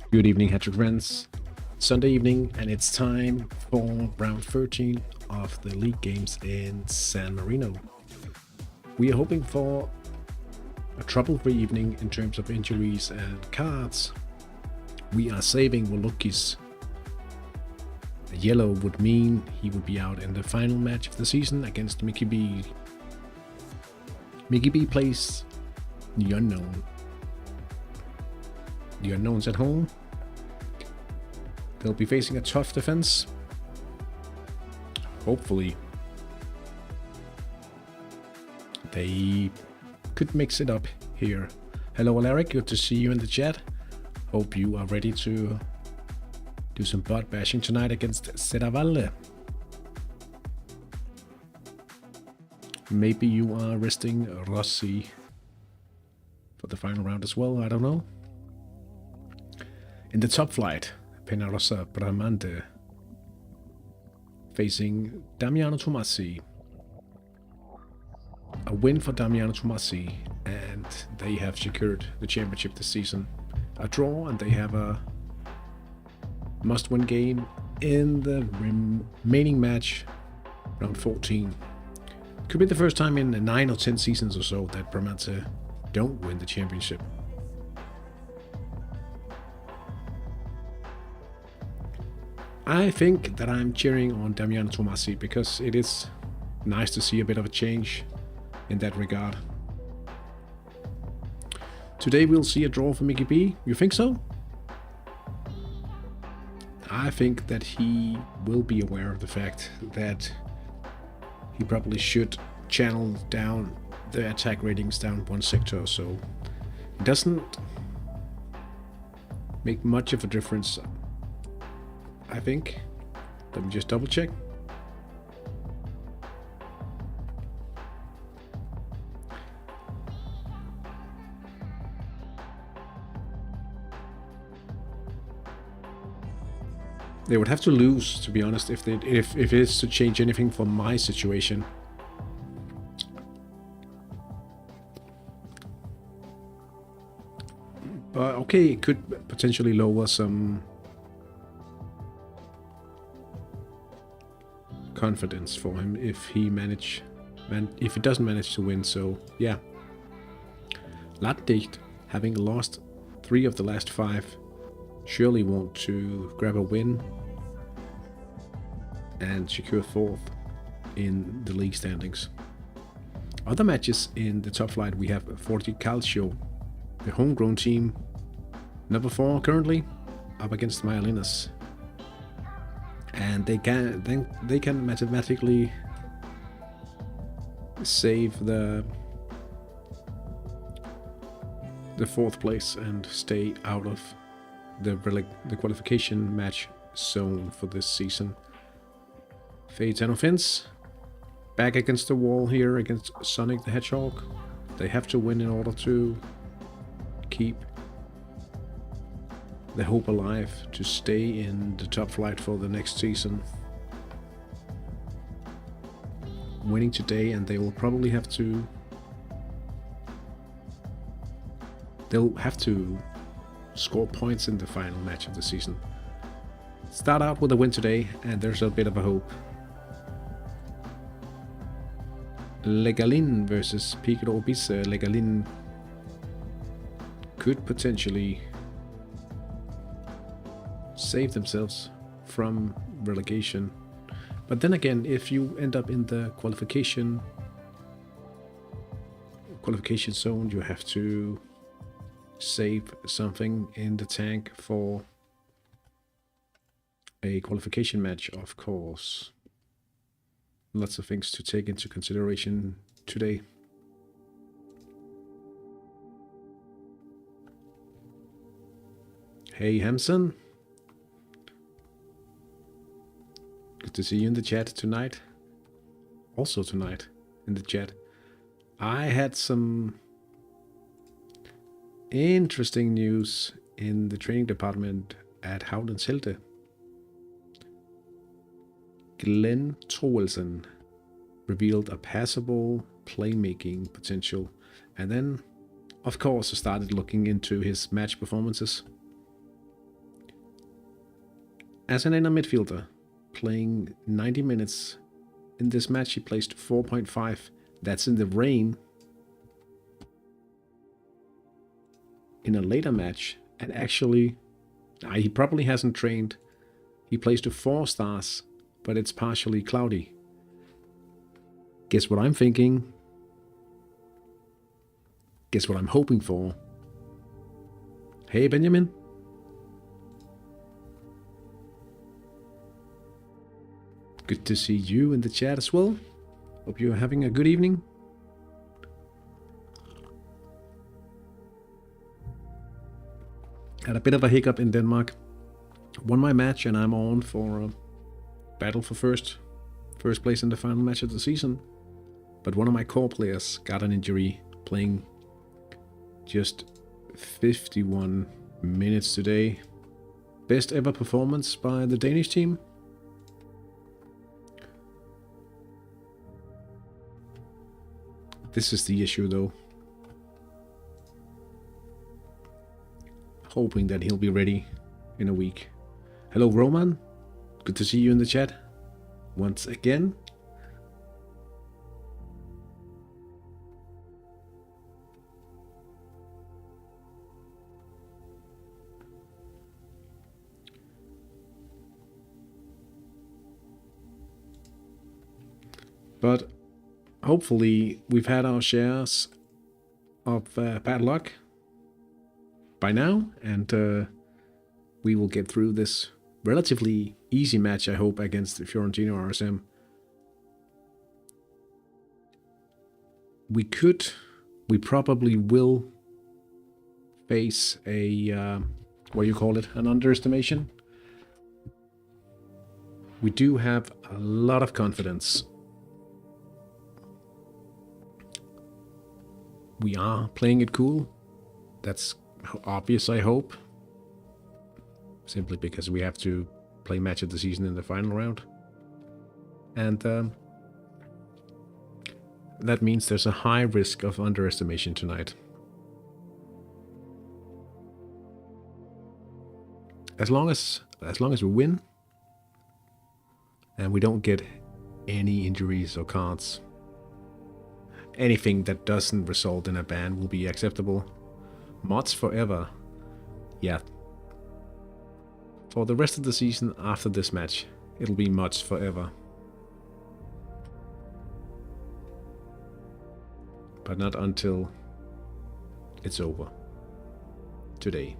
Good evening, Hattrick friends. Sunday evening, and it's time for round 13 of the league games in San Marino. We are hoping for a trouble-free evening in terms of injuries and cards. We are saving Wolokis. A yellow would mean he would be out in the final match of the season against Mickey B. Mickey B plays the unknown. The unknowns at home. They'll be facing a tough defense. Hopefully, they could mix it up here. Hello, Alaric. Good to see you in the chat. Hope you are ready to do some butt bashing tonight against Serravalle. Maybe you are resting Rossi for the final round as well. I don't know. In the top flight, Penarosa Bramante facing Damiano Tomasi. A win for Damiano Tomasi, and they have secured the championship this season. A draw, and they have a must-win game in the remaining match, round 14. Could be the first time in 9 or 10 seasons or so that Bramante don't win the championship. I think that I'm cheering on Damiano Tomasi because it is nice to see a bit of a change in that regard. Today we'll see a draw for Mickey B. You think so? I think that he will be aware of the fact that he probably should channel down the attack ratings down one sector, so it doesn't make much of a difference, I think. Let me just double check. They would have to lose, to be honest, if it is to change anything for my situation. But okay, it could potentially lower some confidence for him if he doesn't manage to win. So yeah, Latdicht, having lost 3 of the last 5, surely want to grab a win and secure 4th in the league standings. Other matches in the top flight, we have Forti Calcio, the homegrown team, number 4 currently, up against Maialinas. And they can mathematically save the 4th place and stay out of the qualification match zone for this season. Fate Offense back against the wall here against Sonic the Hedgehog. They have to win in order to keep the hope alive to stay in the top flight for the next season. Winning today, and they will probably have to score points in the final match of the season. Start out with a win today, and there's a bit of a hope. Legalin versus Picro Obise. Legalin could potentially save themselves from relegation. But then again, if you end up in the qualification zone, you have to save something in the tank for a qualification match, of course. Lots of things to take into consideration today. Hey Hamson, good to see you in the chat tonight. Also tonight in the chat, I had some interesting news in the training department at Howlands Helte. Glenn Troelsen revealed a passable playmaking potential, and then, of course, I started looking into his match performances. As an inner midfielder, playing 90 minutes in this match, he placed 4.5. That's in the rain. In a later match, and actually, he probably hasn't trained. He plays to 4 stars, but it's partially cloudy. Guess what I'm thinking? Guess what I'm hoping for? Hey, Benjamin. Good to see you in the chat as well. Hope you're having a good evening. Had a bit of a hiccup in Denmark. Won my match and I'm on for a battle for first place in the final match of the season. But one of my core players got an injury playing just 51 minutes today. Best ever performance by the Danish team. This is the issue though. Hoping that he'll be ready in a week. Hello Roman, good to see you in the chat once again. But hopefully we've had our shares of bad luck by now, and we will get through this relatively easy match, I hope, against the Fiorentino RSM. We probably will face a, what do you call it, an underestimation. We do have a lot of confidence. We are playing it cool. That's obvious, I hope. Simply because we have to play match of the season in the final round. And that means there's a high risk of underestimation tonight. As long as we win and we don't get any injuries or cards, anything that doesn't result in a ban will be acceptable. Mods forever. Yeah. For the rest of the season after this match, it'll be mods forever. But not until it's over. Today.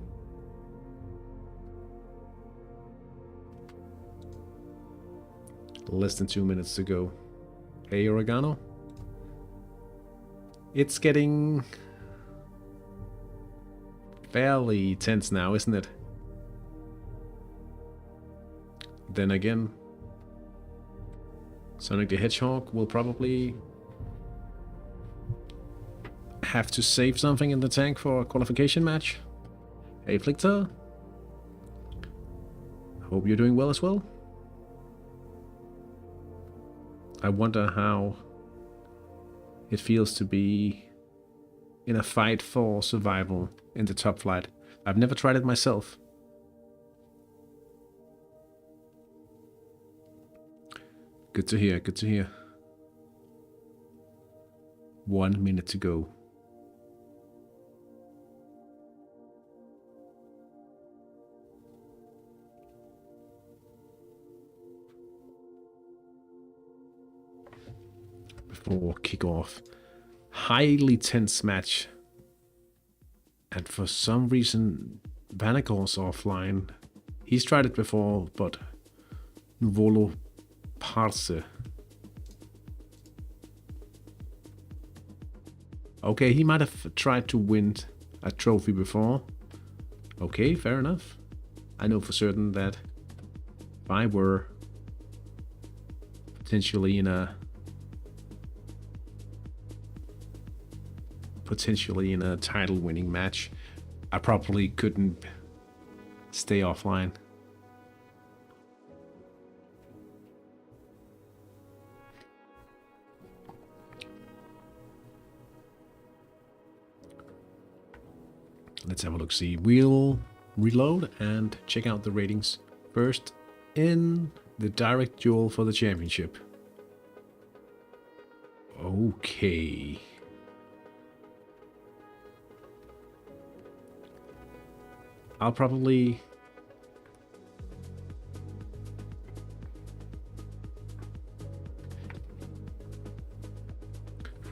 Less than 2 minutes to go. Hey, Oregano. It's getting fairly tense now, isn't it? Then again, Sonic the Hedgehog will probably have to save something in the tank for a qualification match. Hey, Flickter. Hope you're doing well as well. I wonder how it feels to be in a fight for survival in the top flight. I've never tried it myself. Good to hear, good to hear. 1 minute to go. Before kickoff. Highly tense match. And for some reason, Vanagor's offline. He's tried it before, but Nuvolo Parse. Okay, he might have tried to win a trophy before. Okay, fair enough. I know for certain that if I were potentially in a title winning match, I probably couldn't stay offline. Let's have a look. See, we'll reload and check out the ratings first in the direct duel for the championship. Okay. I'll probably...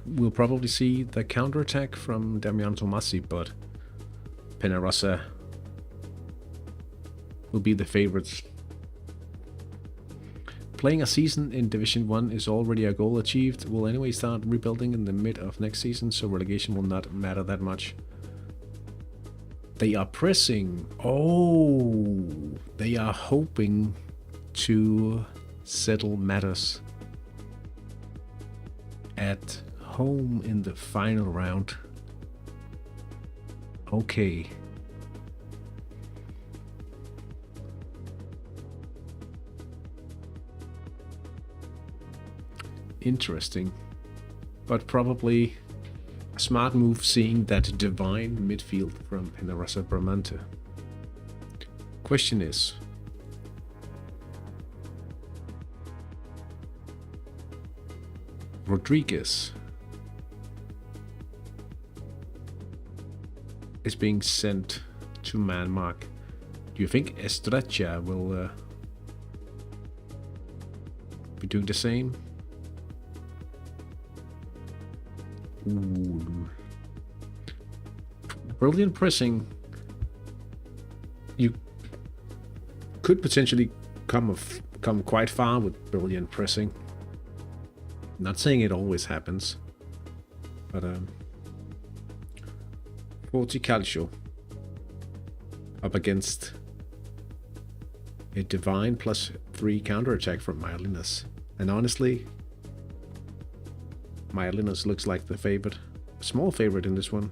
We'll probably see the counterattack from Damian Tomassi, but Penarosa will be the favorites. Playing a season in Division 1 is already a goal achieved. We'll anyway start rebuilding in the mid of next season, so relegation will not matter that much. They are pressing. Oh, they are hoping to settle matters at home in the final round. Okay. Interesting. But probably a smart move, seeing that divine midfield from Penarosa Bramante. Question is, Rodriguez is being sent to man mark. Do you think Estrella will be doing the same? Ooh. Brilliant pressing. You could potentially come quite far with brilliant pressing. Not saying it always happens, but Forti Calcio up against a divine +3 counterattack from Myalinas, and honestly, Myalinas looks like the favorite, small favorite in this one.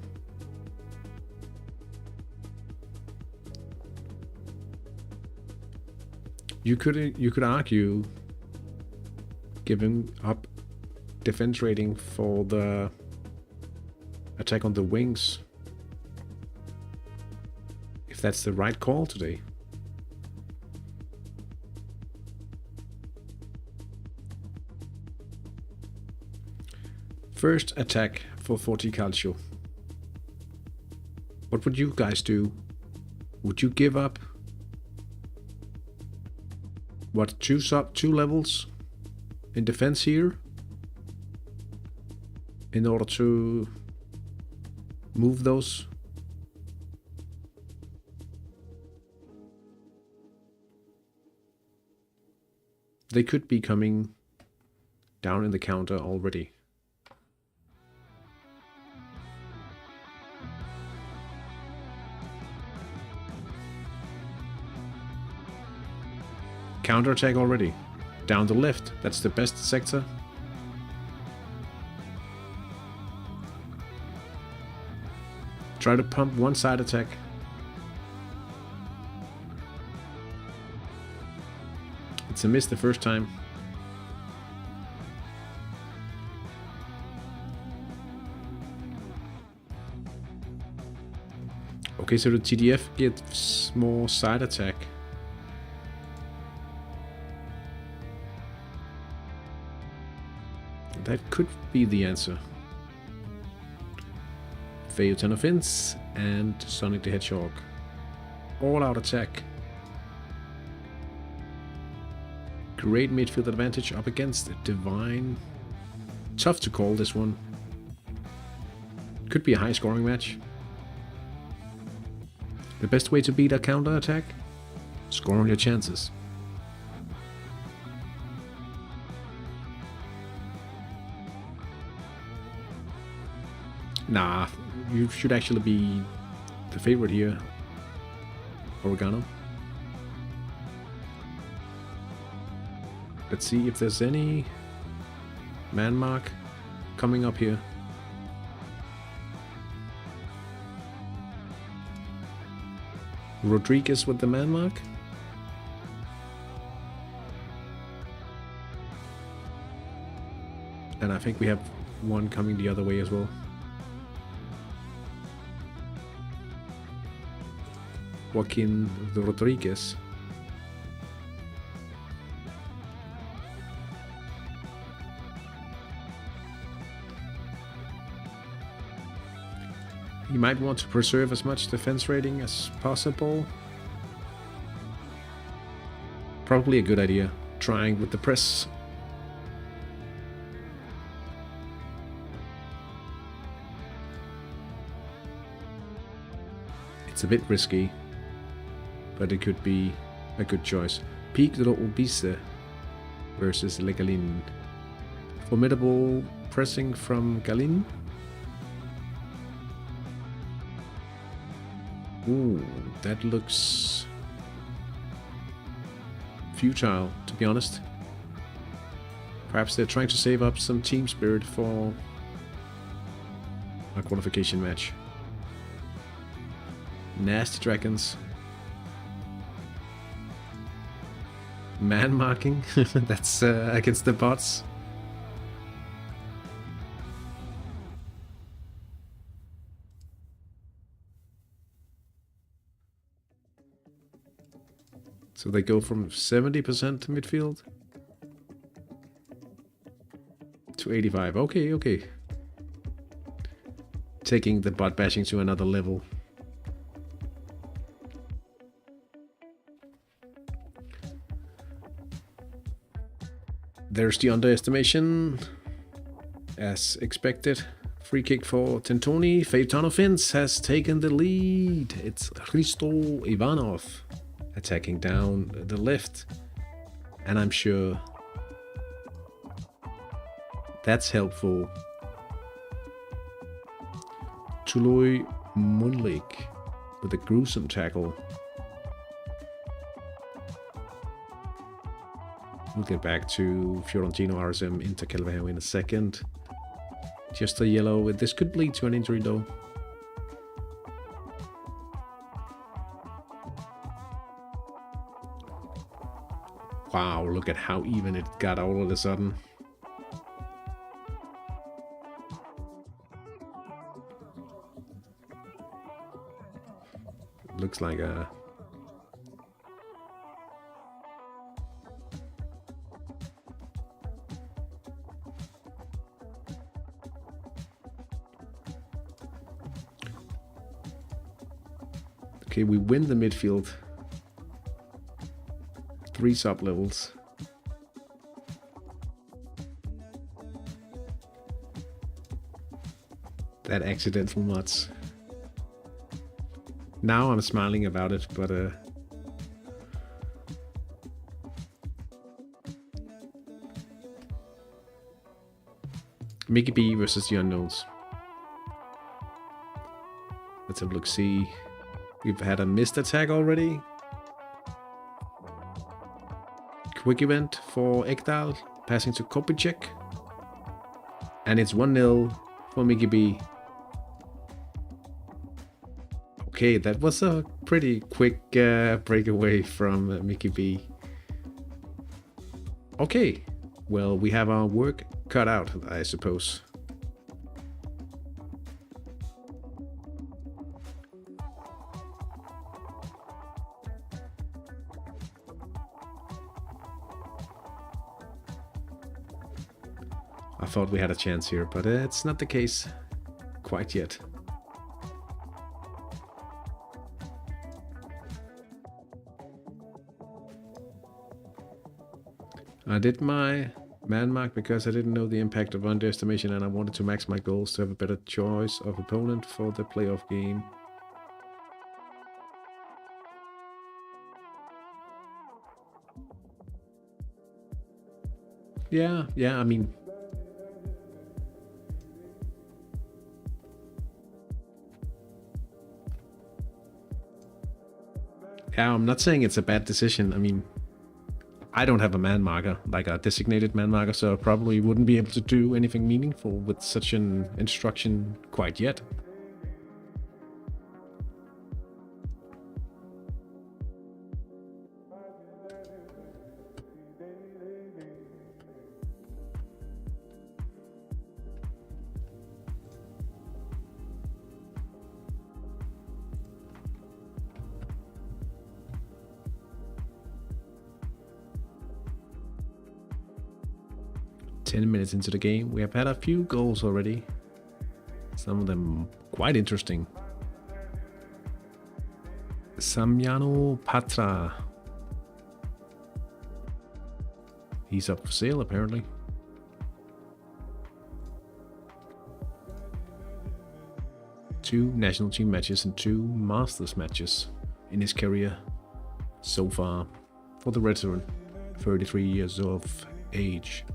You could argue giving up defense rating for the attack on the wings, if that's the right call today. First attack for Forti Calcio. What would you guys do? Would you give up? What, two levels in defense here in order to move those? They could be coming down in the counter already. Counterattack already. Down the left, that's the best sector. Try to pump one side attack. It's a miss the first time. Okay, so the TDF gets more side attack. That could be the answer. Feyotano Fins and Sonic the Hedgehog. All out attack. Great midfield advantage up against Divine. Tough to call this one. Could be a high scoring match. The best way to beat a counter attack? Score on your chances. Nah, you should actually be the favorite here, Oregano. Let's see if there's any man mark coming up here. Rodriguez with the man mark. And I think we have one coming the other way as well. Joaquin Rodriguez. You might want to preserve as much defense rating as possible. Probably a good idea, trying with the press. It's a bit risky, but it could be a good choice. Pic de l'Obise versus Le Galin. Formidable pressing from Galin. Ooh, that looks futile, to be honest. Perhaps they're trying to save up some team spirit for a qualification match. Nasty dragons. Man marking. That's against the bots. So they go from 70% to midfield to 85. Okay, okay. Taking the bot bashing to another level. There's the underestimation, as expected. Free kick for Tentoni. Faetano Fins has taken the lead. It's Hristo Ivanov attacking down the left. And I'm sure that's helpful. Tuloi Munlik with a gruesome tackle. We'll get back to Fiorentino RSM Inter Calveo in a second. Just a yellow. This could lead to an injury though. Wow, look at how even it got all of a sudden. It looks like a... Okay, we win the midfield. 3 sub-levels. That accidental nuts. Now I'm smiling about it, but Mickey B versus the Unknowns. Let's have a look, see. We've had a missed attack already. Quick event for Ekdal, passing to Kopicek. And it's 1-0 for Mickey B. Okay, that was a pretty quick breakaway from Mickey B. Okay, well, we have our work cut out, I suppose. I thought we had a chance here, but it's not the case quite yet. I did my man mark because I didn't know the impact of underestimation and I wanted to max my goals to have a better choice of opponent for the playoff game. Yeah, I mean... Yeah, I'm not saying it's a bad decision. I mean, I don't have a man marker, like a designated man marker, so I probably wouldn't be able to do anything meaningful with such an instruction quite yet. Into the game, we have had a few goals already, some of them quite interesting. Samyano Patra. He's up for sale, apparently. Two national team matches and 2 Masters matches in his career so far for the veteran, 33 years of age.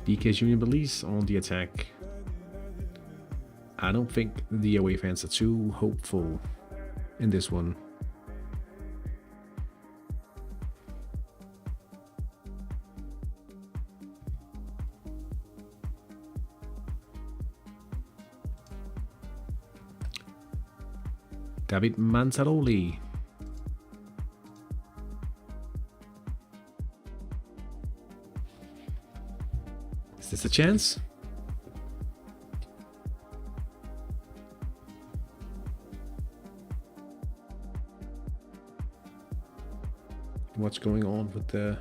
DK's Union Belize on the attack. I don't think the away fans are too hopeful in this one. David Manzaroli. Is this a chance? What's going on with the...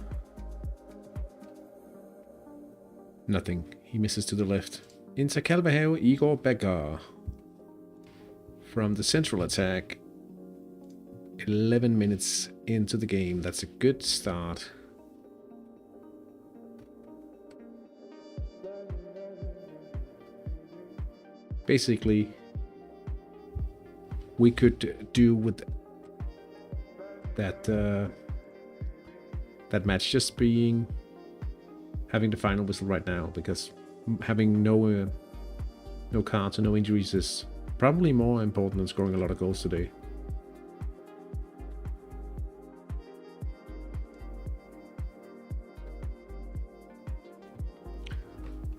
Nothing. He misses to the left. Inter Calvajao, Igor Becker. From the central attack. 11 minutes into the game. That's a good start. Basically, we could do with that that match just being having the final whistle right now, because having no cards and no injuries is probably more important than scoring a lot of goals today.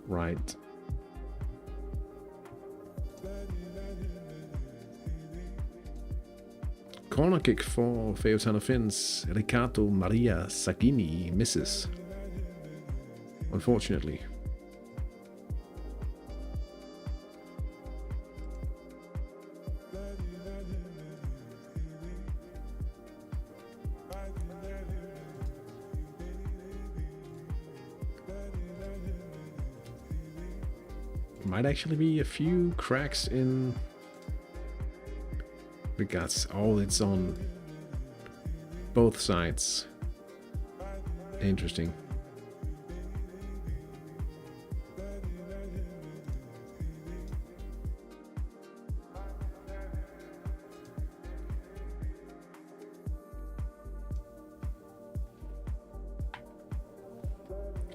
Right. Corner kick for Feyotana Finns. Riccardo Maria Sagini misses. Unfortunately. Might actually be a few cracks in regards. Oh, it's on both sides. Interesting.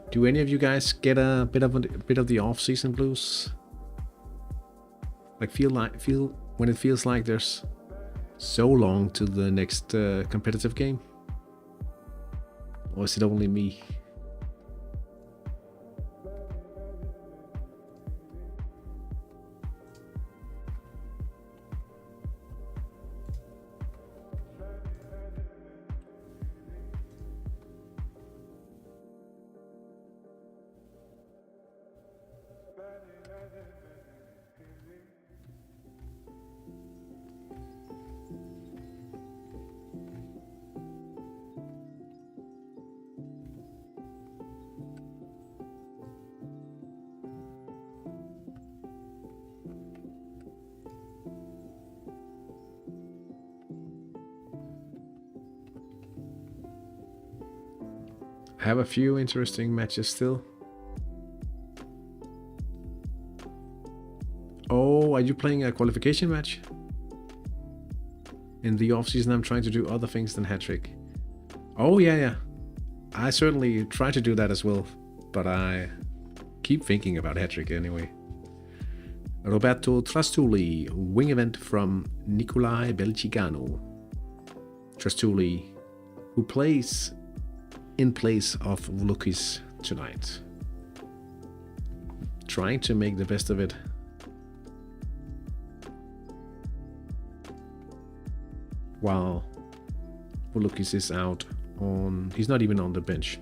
Do any of you guys get a bit of the off-season blues? Like feel when it feels like there's so long to the next competitive game? Or is it only me? I have a few interesting matches still. Oh, are you playing a qualification match? In the off-season I'm trying to do other things than Hattrick. Oh yeah. I certainly try to do that as well, but I keep thinking about Hattrick anyway. Roberto Trastulli, wing event from Nicolai Belgicano. Trastulli, who plays in place of Vlukis tonight. Trying to make the best of it. While Vlukis is out on... he's not even on the bench.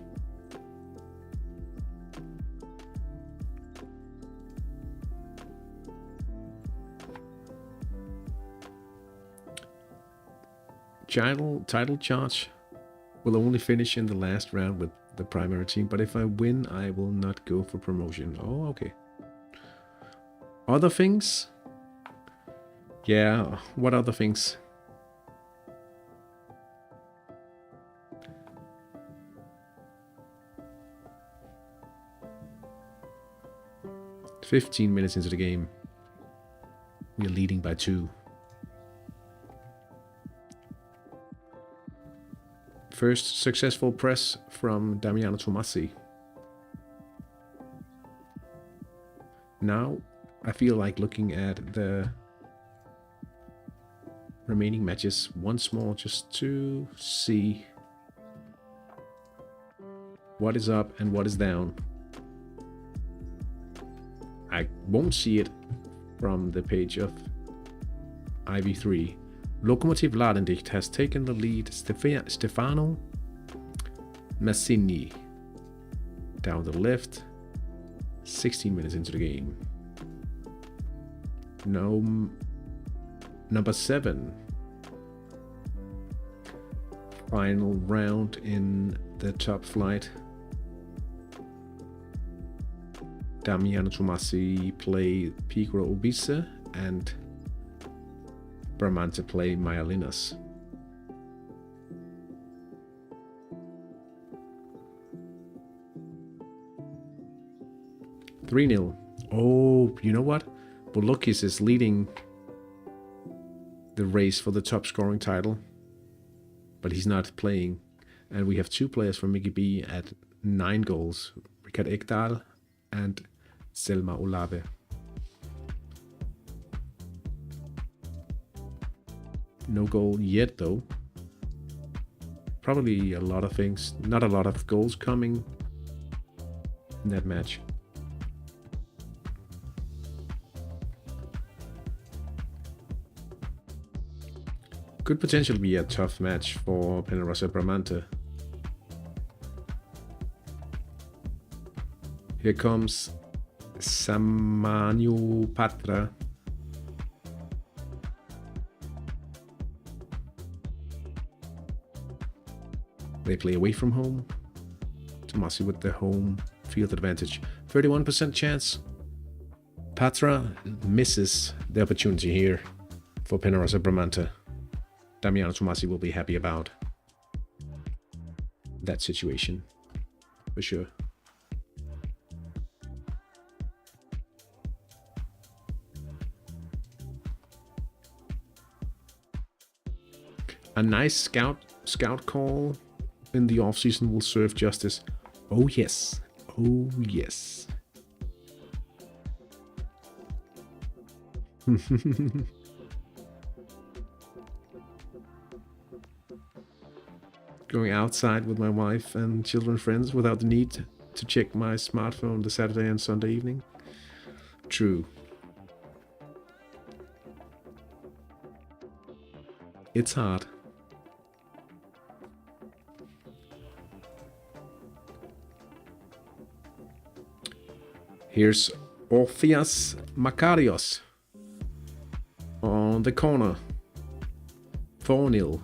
Title charge will only finish in the last round with the primary team, but if I win, I will not go for promotion. Oh, okay. Other things? Yeah, what other things? "15 minutes into the game. We are leading by 2. First successful press from Damiano Tomasi. Now, I feel like looking at the remaining matches once more just to see what is up and what is down. I won't see it from the page of IV3. Lokomotiv Ladendicht has taken the lead. Stefano Massini down the left. 16 minutes into the game. No, number 7. Final round in the top flight. Damiano Tomasi play Pigro Ubisa and Bramante play Myalinas. "3-0. Oh, you know what? Bolokis is leading the race for the top scoring title, but he's not playing. And we have 2 players from Mickey B at 9 goals. Rikard Ekdal and Selma Olave. No goal yet, though. Probably a lot of things. Not a lot of goals coming in that match. Could potentially be a tough match for Penarosa Bramante. Here comes Samanyu Patra. They play away from home. Tomasi with the home field advantage. 31% chance. Patra misses the opportunity here for Penarosa Bramante. Damiano Tomasi will be happy about that situation, for sure. A nice scout call in the offseason will serve justice. Oh yes, oh yes. Going outside with my wife and children friends without the need to check my smartphone the Saturday and Sunday evening. True. It's hard. Here's Orpheus Makarios on the corner. 4-0.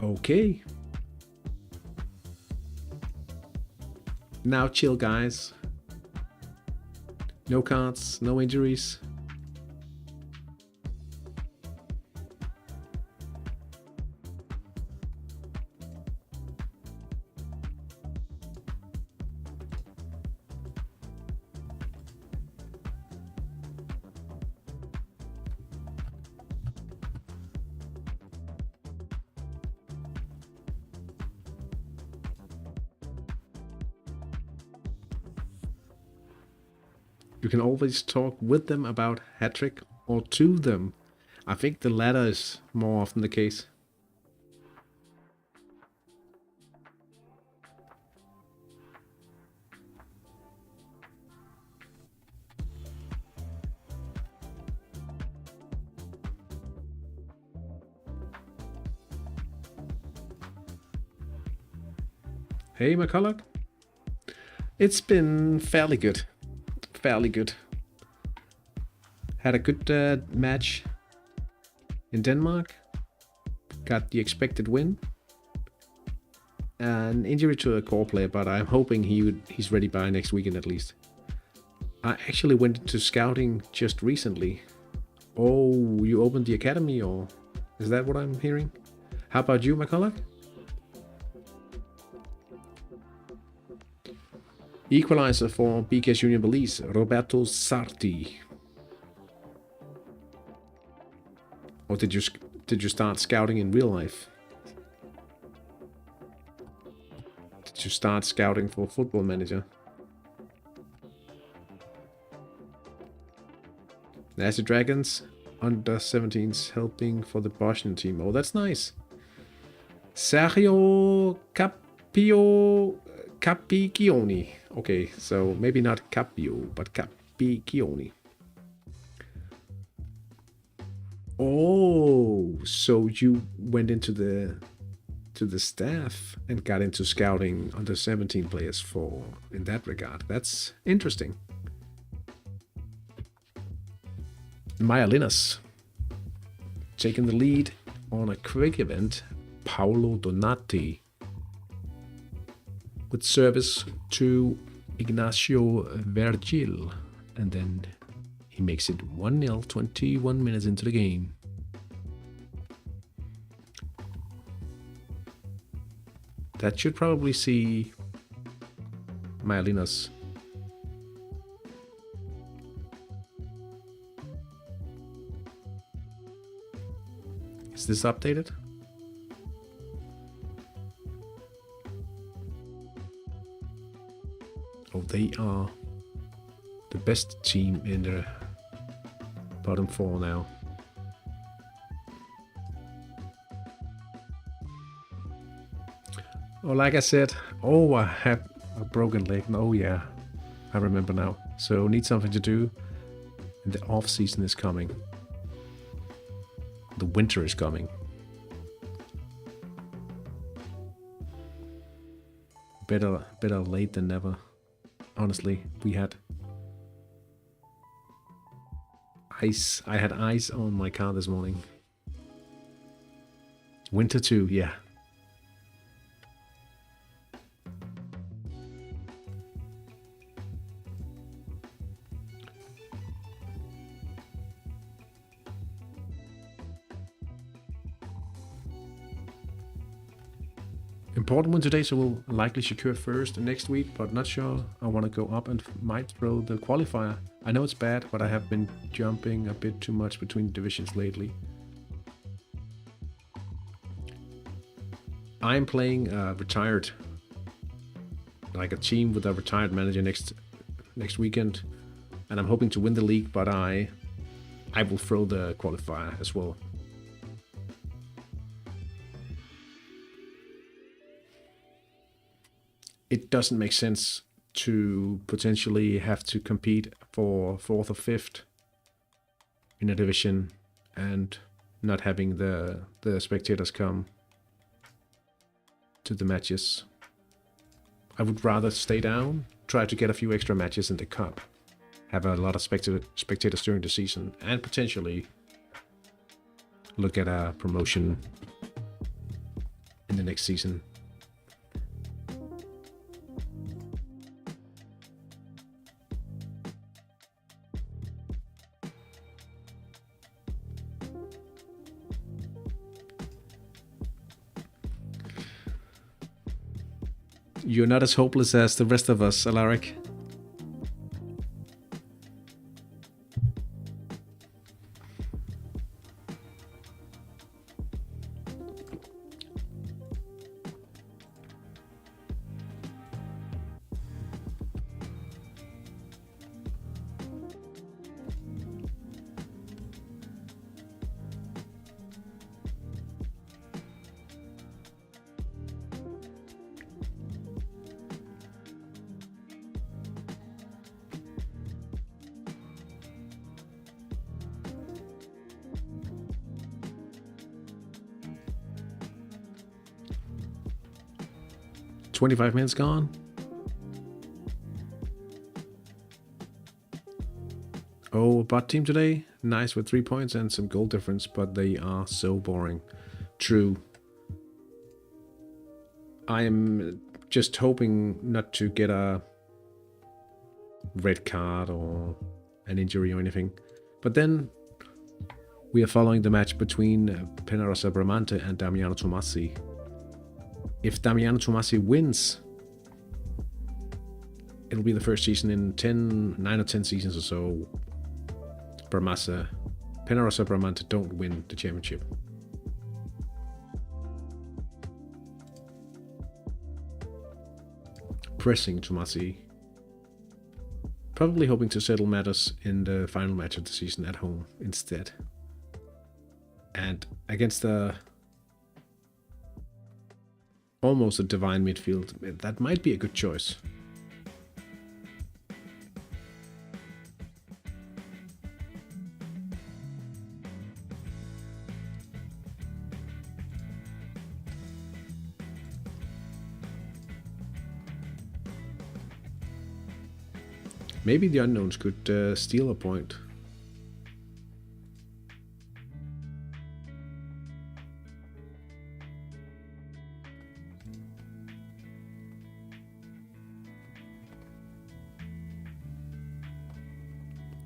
Okay. Now chill, guys. No cards, no injuries. You can always talk with them about Hattrick or to them. I think the latter is more often the case. Hey, McCulloch. It's been fairly good. Fairly good. Had a good match in Denmark. Got the expected win. An injury to a core player, but I'm hoping he's ready by next weekend at least. I actually went into scouting just recently. Oh, you opened the academy, or is that what I'm hearing? How about you, McCulloch? Equalizer for BK's Union Belize, Roberto Sarti. Or did you start scouting in real life? Did you start scouting for Football Manager? There's the Dragons under 17s helping for the Bosnian team. Oh, that's nice. Sergio Capicchioni. Okay, so maybe not Capio, but Capicchioni. Oh, so you went into the staff and got into scouting under 17 players for in that regard. That's interesting. Maya Linus taking the lead on a quick event. Paolo Donati with service to Ignacio Vergil, and then he makes it 1-0 21 minutes into the game. That should probably see Maya Linus. Is this updated? Oh, they are the best team in the bottom four now. Oh, like I said, oh, I have a broken leg. Oh yeah, I remember now. So need something to do. And the off season is coming. The winter is coming. Better late than never. Honestly, we had ice. I had ice on my car this morning. Winter too, yeah. Important one today, so we'll likely secure first next week, but not sure. I want to go up and might throw the qualifier. I know it's bad, but I have been jumping a bit too much between divisions lately. I'm playing retired, like a team with a retired manager next weekend, and I'm hoping to win the league, but I will throw the qualifier as well. It doesn't make sense to potentially have to compete for 4th or 5th in a division and not having the spectators come to the matches. I would rather stay down, try to get a few extra matches in the cup, have a lot of spectators during the season, and potentially look at a promotion in the next season. You're not as hopeless as the rest of us, Alaric. $25 minutes gone. Oh, bot team today? nice with 3 points and some goal difference, but they are so boring. True. I am just hoping not to get a red card or an injury or anything. But then we are following the match between Penarosa Bramante and Damiano Tomasi. If Damiano Tomasi wins, it'll be the first season in 9 or 10 seasons or so Penarosa Bramante don't win the championship. Pressing Tomasi. Probably hoping to settle matters in the final match of the season at home instead. And against almost a divine midfield, that might be a good choice. Maybe the unknowns could steal a point.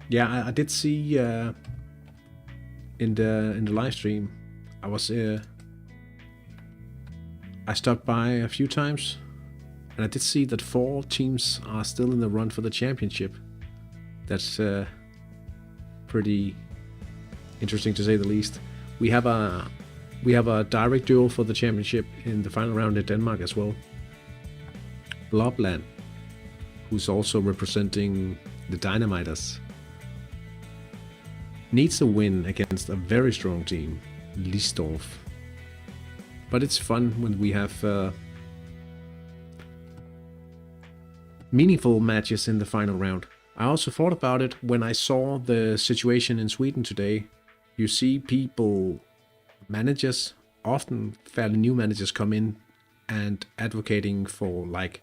Yeah, I did see in the live stream. I stopped by a few times. And I did see that 4 teams are still in the run for the championship. That's pretty interesting to say the least. We have a direct duel for the championship in the final round in Denmark as well. Blobland, who's also representing the Dynamiters, needs a win against a very strong team, Liesdorf. But it's fun when we have meaningful matches in the final round. I also thought about it when I saw the situation in Sweden today. You see people, managers, often fairly new managers, come in and advocating for like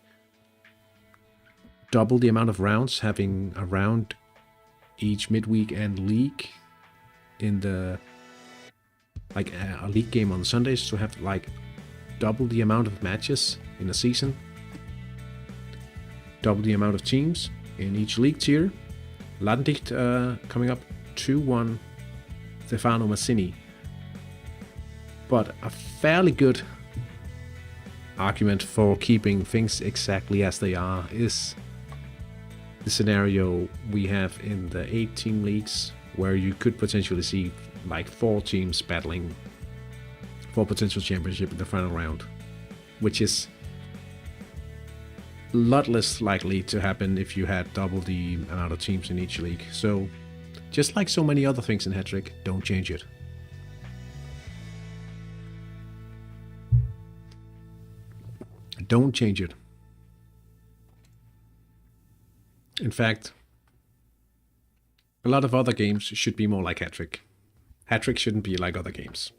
double the amount of rounds, having a round each midweek and league in the like a league game on Sundays to have like double the amount of matches in a season. Double the amount of teams in each league tier. Landicht coming up 2-1 Stefano Massini. But a fairly good argument for keeping things exactly as they are is the scenario we have in the 8-team leagues, where you could potentially see like 4 teams battling for potential championship in the final round, which is a lot less likely to happen if you had double the amount of teams in each league. So, just like so many other things in Hattrick, don't change it. Don't change it. In fact, a lot of other games should be more like Hattrick. Hattrick shouldn't be like other games.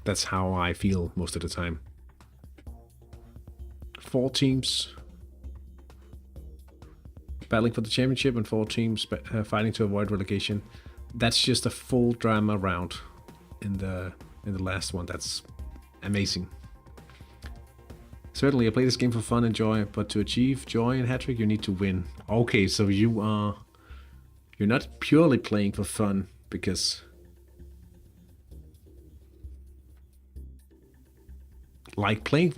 That's how I feel most of the time. 4 teams battling for the championship and 4 teams fighting to avoid relegation. That's just a full drama round in the last one. That's amazing. Certainly, I play this game for fun and joy, but to achieve joy in Hattrick, you need to win. Okay, so you're not purely playing for fun, because like playing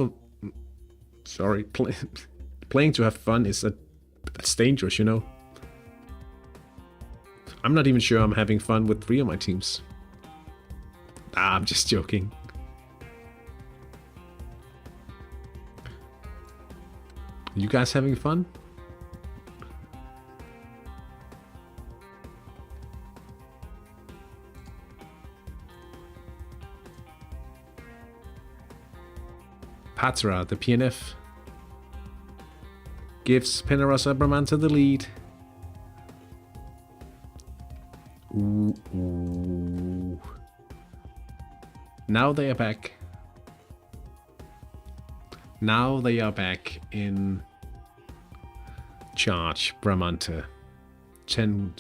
to have fun is that's dangerous, you know. I'm not even sure I'm having fun with 3 of my teams. I'm just joking. You guys having fun? Patra, the PNF, gives Penarosa Bramante the lead. Ooh. Now they are back. Now they are back in charge Bramante. 10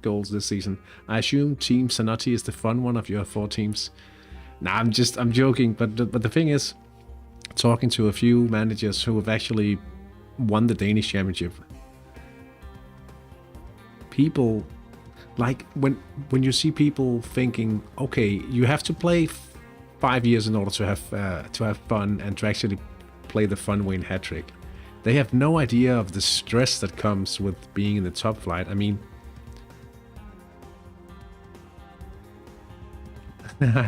goals this season. I assume Team Sanotti is the fun one of your 4 teams. Nah, I'm joking, but the thing is, talking to a few managers who have actually won the Danish championship, people like when you see people thinking, okay, you have to play 5 years in order to have fun and to actually play the fun way in Hattrick. They have no idea of the stress that comes with being in the top flight. I mean,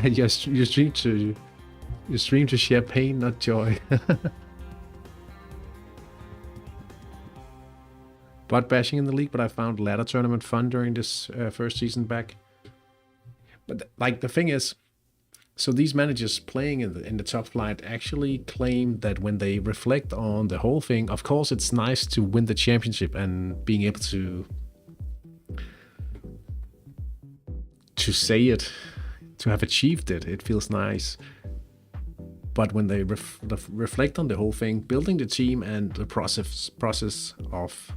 you stream to share pain, not joy. Butt bashing in the league, but I found ladder tournament fun during this first season back. But like the thing is, so these managers playing in the top flight actually claim that when they reflect on the whole thing, of course it's nice to win the championship and being able to say it, to have achieved it, it feels nice. But when they reflect on the whole thing, building the team and the process of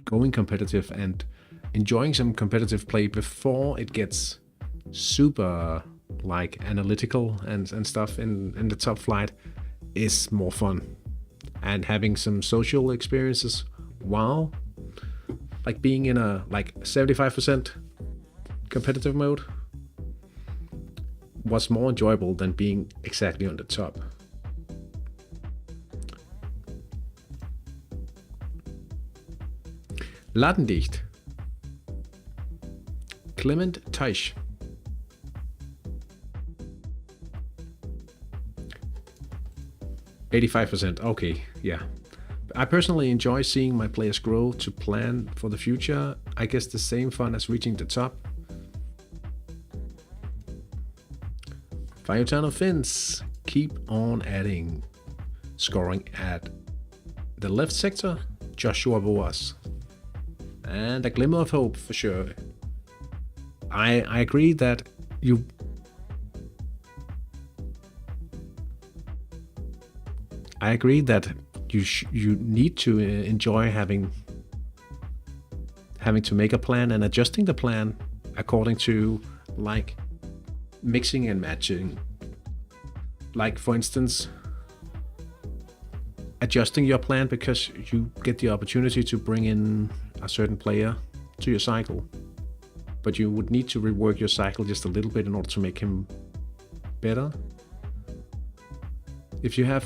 going competitive and enjoying some competitive play before it gets super like analytical and stuff in the top flight is more fun. And having some social experiences while like being in a like 75% competitive mode was more enjoyable than being exactly on the top. Ladendicht. Clement Teich. %85%. Okay, yeah. I personally enjoy seeing my players grow to plan for the future. I guess the same fun as reaching the top. Fayutano Fins, keep on adding. Scoring at the left sector, Joshua Boas. And a glimmer of hope for sure. I agree that you need to enjoy having to make a plan and adjusting the plan according to like mixing and matching. Like for instance, adjusting your plan because you get the opportunity to bring in a certain player to your cycle, but you would need to rework your cycle just a little bit in order to make him better. If you have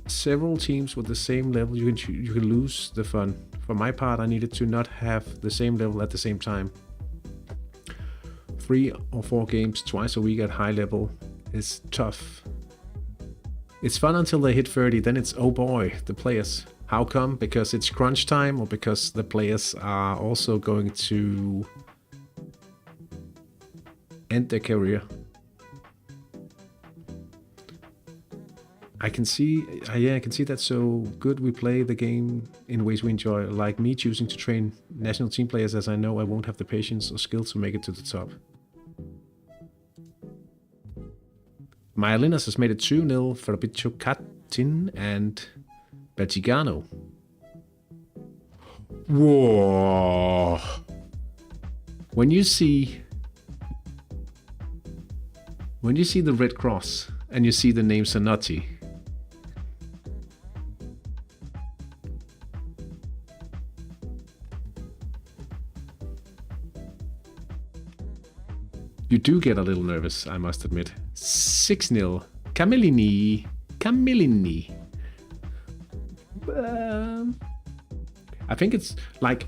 several teams with the same level, you can lose the fun. For my part, I needed to not have the same level at the same time. 3 or 4 games twice a week at high level is tough. It's fun until they hit 30, then it's oh boy, the players. How come? Because it's crunch time or because the players are also going to end their career? I can see that's so good. We play the game in ways we enjoy, like me choosing to train national team players as I know I won't have the patience or skill to make it to the top. Myalinas has made it 2-0 for Bichokatin and Batigano. Whoa! When you see the red cross and you see the name Sanotti, you do get a little nervous, I must admit. 6-0. Camillini. I think it's like...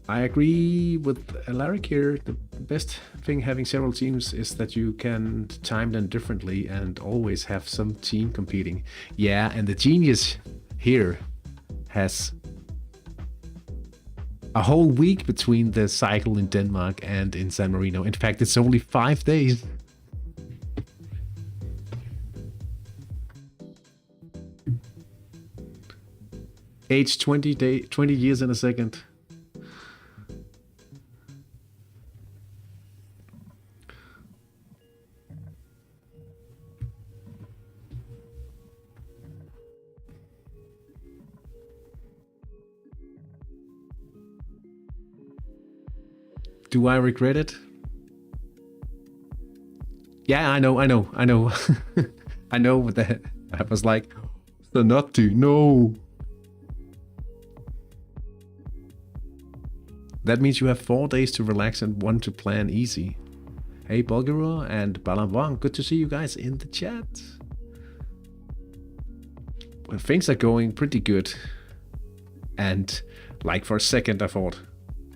I agree with Alaric here. The best thing having several teams is that you can time them differently and always have some team competing. Yeah, and the genius here has a whole week between the cycle in Denmark and in San Marino. In fact, it's only 5 days. Age 20 years in a second. Do I regret it? Yeah, I know. I know that. I was like, Zanotti, no. That means you have 4 days to relax and 1 to plan easy. Hey, Bulgaro and Balamwang, good to see you guys in the chat. Well, things are going pretty good. And like for a second I thought,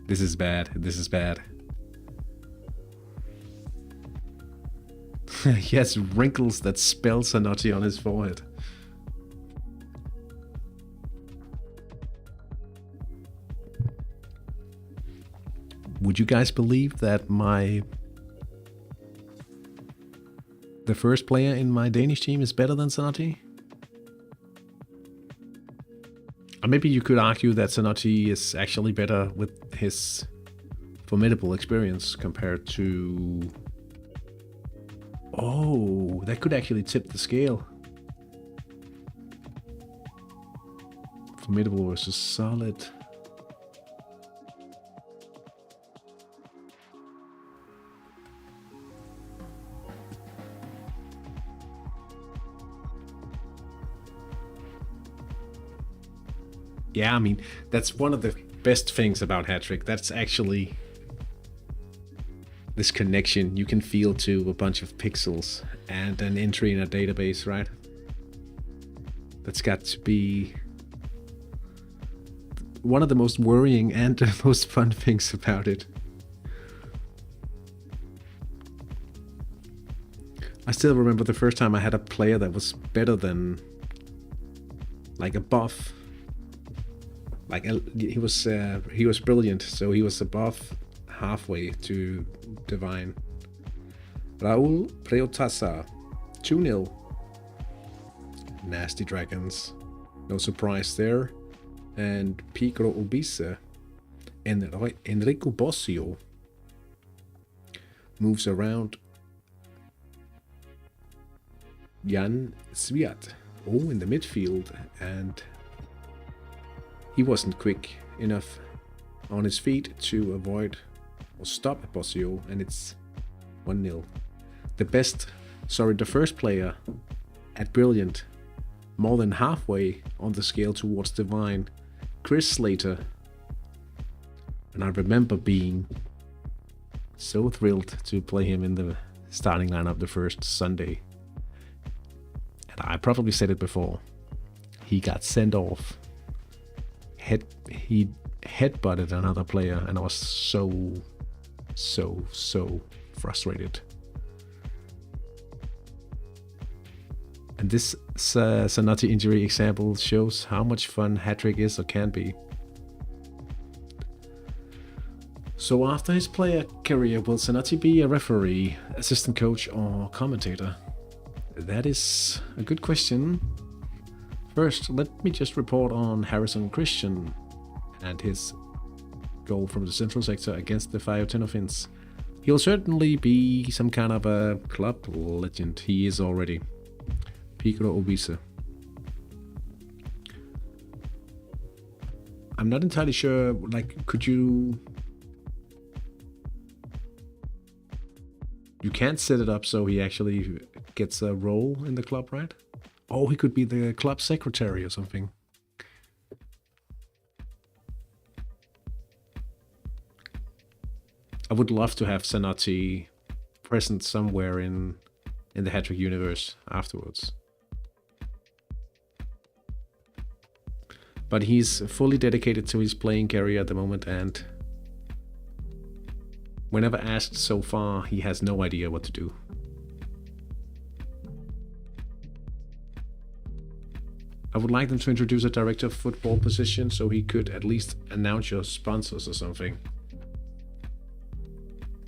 this is bad, this is bad. He has wrinkles that spell Zanotti on his forehead. Would you guys believe that the first player in my Danish team is better than Zanotti? Or maybe you could argue that Zanotti is actually better with his formidable experience compared to... Oh, that could actually tip the scale. Formidable versus solid. Yeah, I mean, that's one of the best things about Hattrick. That's actually this connection you can feel to a bunch of pixels and an entry in a database, right? That's got to be one of the most worrying and the most fun things about it. I still remember the first time I had a player that was better than, like, above. Like, he was brilliant, so he was above halfway to divine. Raul Preotasa, 2-0. Nasty Dragons, no surprise there. And Piccolo Obise and Enrico Bossio moves around Jan Sviat, in the midfield, and he wasn't quick enough on his feet to avoid or stop Bossio, and it's 1-0. The first player at Brilliant, more than halfway on the scale towards Divine, Chris Slater. And I remember being so thrilled to play him in the starting lineup the first Sunday. And I probably said it before. He got sent off. He headbutted another player, and I was so frustrated. And this Zanotti injury example shows how much fun Hattrick is or can be. So after his player career, will Zanotti be a referee, assistant coach, or commentator? That is a good question. First, let me just report on Harrison Christian and his goal from the central sector against the Finns. He'll certainly be some kind of a club legend. He is already. Piccolo Obise. I'm not entirely sure, like, could you... You can't set it up so he actually gets a role in the club, right? Oh, he could be the club secretary or something. I would love to have Zanotti present somewhere in the Hattrick universe afterwards. But he's fully dedicated to his playing career at the moment, and whenever asked so far, he has no idea what to do. I would like them to introduce a director of football position so he could at least announce your sponsors or something.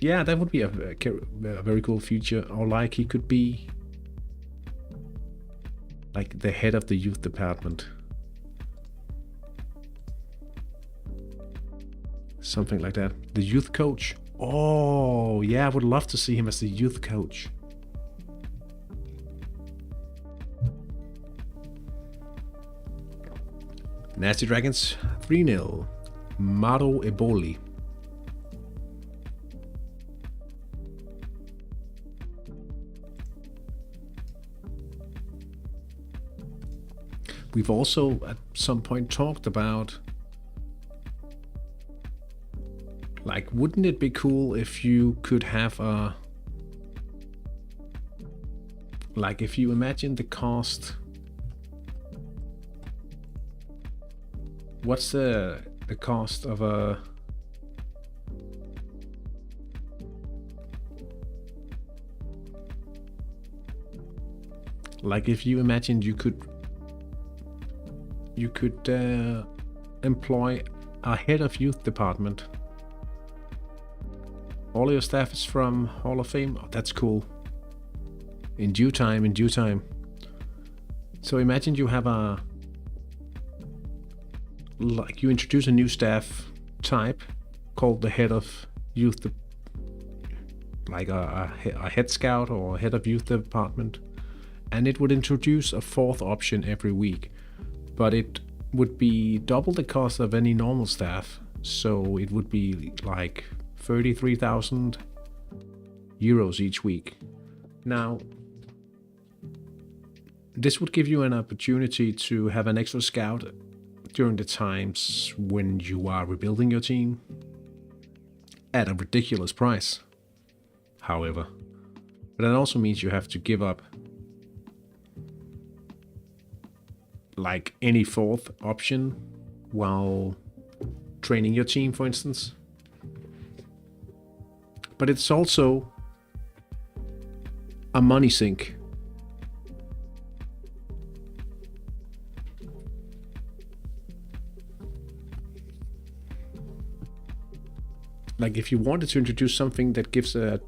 Yeah, that would be a very cool feature. Or like he could be like the head of the youth department. Something like that. The youth coach. Oh, yeah, I would love to see him as the youth coach. Nasty Dragons, 3-0. Maro Eboli. we've also at some point talked about, like, wouldn't it be cool if you could have a, like, if you imagine the cost, what's the cost of a, like, if you imagined you could employ a head of youth department. All your staff is from Hall of Fame. Oh, that's cool. In due time, in due time. So imagine you have a, like, you introduce a new staff type called the head of youth, like a head scout or head of youth department, and it would introduce a fourth option every week, but it would be double the cost of any normal staff. So it would be like 33,000 euros each week. Now, this would give you an opportunity to have an extra scout during the times when you are rebuilding your team at a ridiculous price, however. But that also means you have to give up, like, any fourth option while training your team, for instance. But it's also a money sink. Like, if you wanted to introduce something that gives a,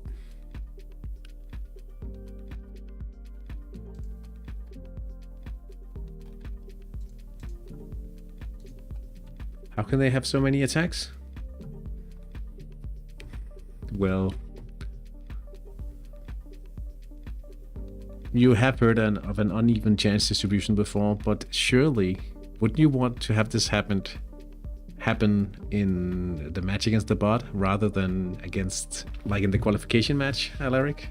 how can they have so many attacks? Well, you have heard of an uneven chance distribution before, but surely wouldn't you want to have this happen in the match against the bot rather than against, like, in the qualification match, Alaric?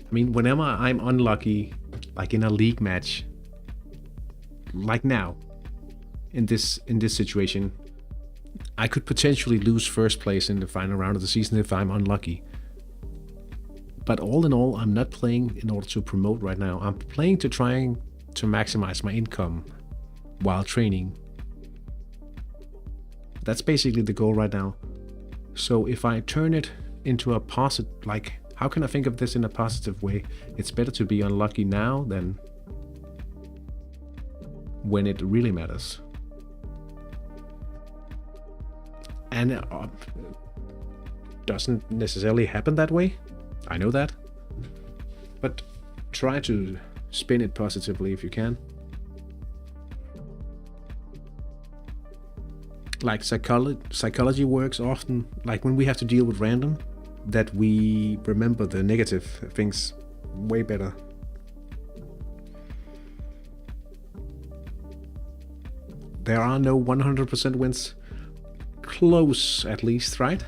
I mean, whenever I'm unlucky, like in a league match, like now, in this situation, I could potentially lose first place in the final round of the season if I'm unlucky. But all in all, I'm not playing in order to promote right now. I'm playing to trying to maximize my income while training. That's basically the goal right now. So if I turn it into a positive, like, how can I think of this in a positive way? It's better to be unlucky now than when it really matters. And it doesn't necessarily happen that way. I know that. But try to spin it positively if you can. Like, psychology works often, like when we have to deal with random, that we remember the negative things way better. There are no 100% wins. Close, at least, right?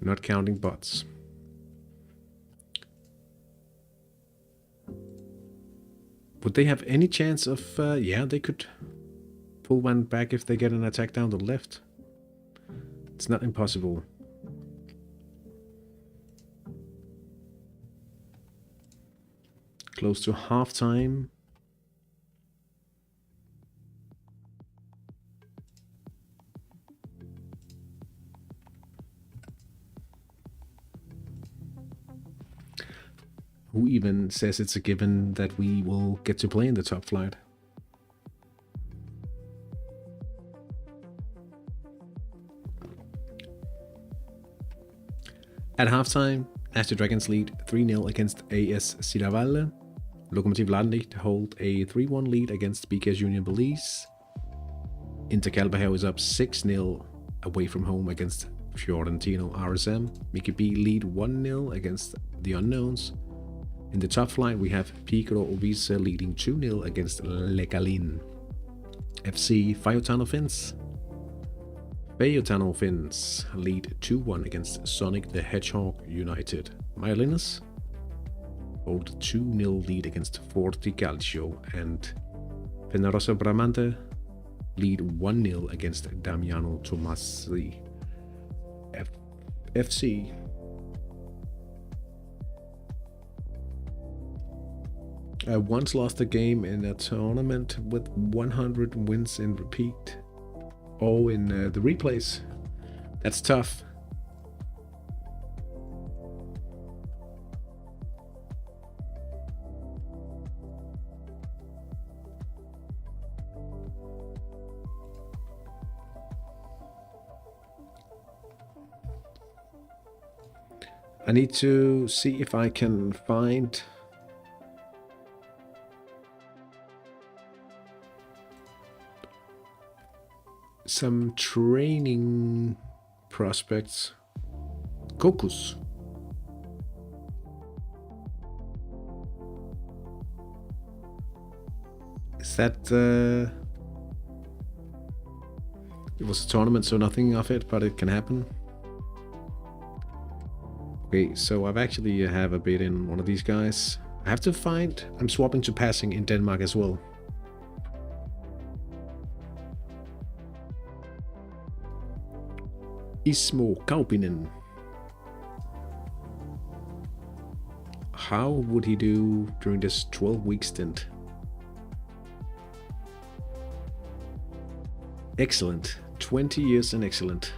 Not counting bots. Would they have any chance of... yeah, they could pull one back if they get an attack down the left. It's not impossible. Close to half-time. Who even says it's a given that we will get to play in the top flight? At halftime, Astor Dragons lead 3-0 against AS Sidavalle. Lokomotiv Larnlicht hold a 3-1 lead against BKS Union Belize. Inter Kalberhav is up 6-0 away from home against Fiorentino RSM. Mickey B lead 1-0 against the Unknowns. In the top flight, we have Picaro Ovisa leading 2-0 against Legalin. FC Fayotano Fins. Fayotano Fins lead 2-1 against Sonic the Hedgehog United. Maiolinas hold 2-0 lead against Forti Calcio, and Penarosa Bramante lead 1-0 against Damiano Tomasi. FC once lost a game in a tournament with 100 wins in repeat. Oh, in the replays. That's tough. I need to see if I can find some training prospects. Cocos. Is that it was a tournament, so nothing of it, but it can happen. Okay, so I've actually have a bid in one of these guys. I have to find... I'm swapping to passing in Denmark as well. Ismo Kaupinen. How would he do during this 12-week stint? Excellent. 20 years and excellent.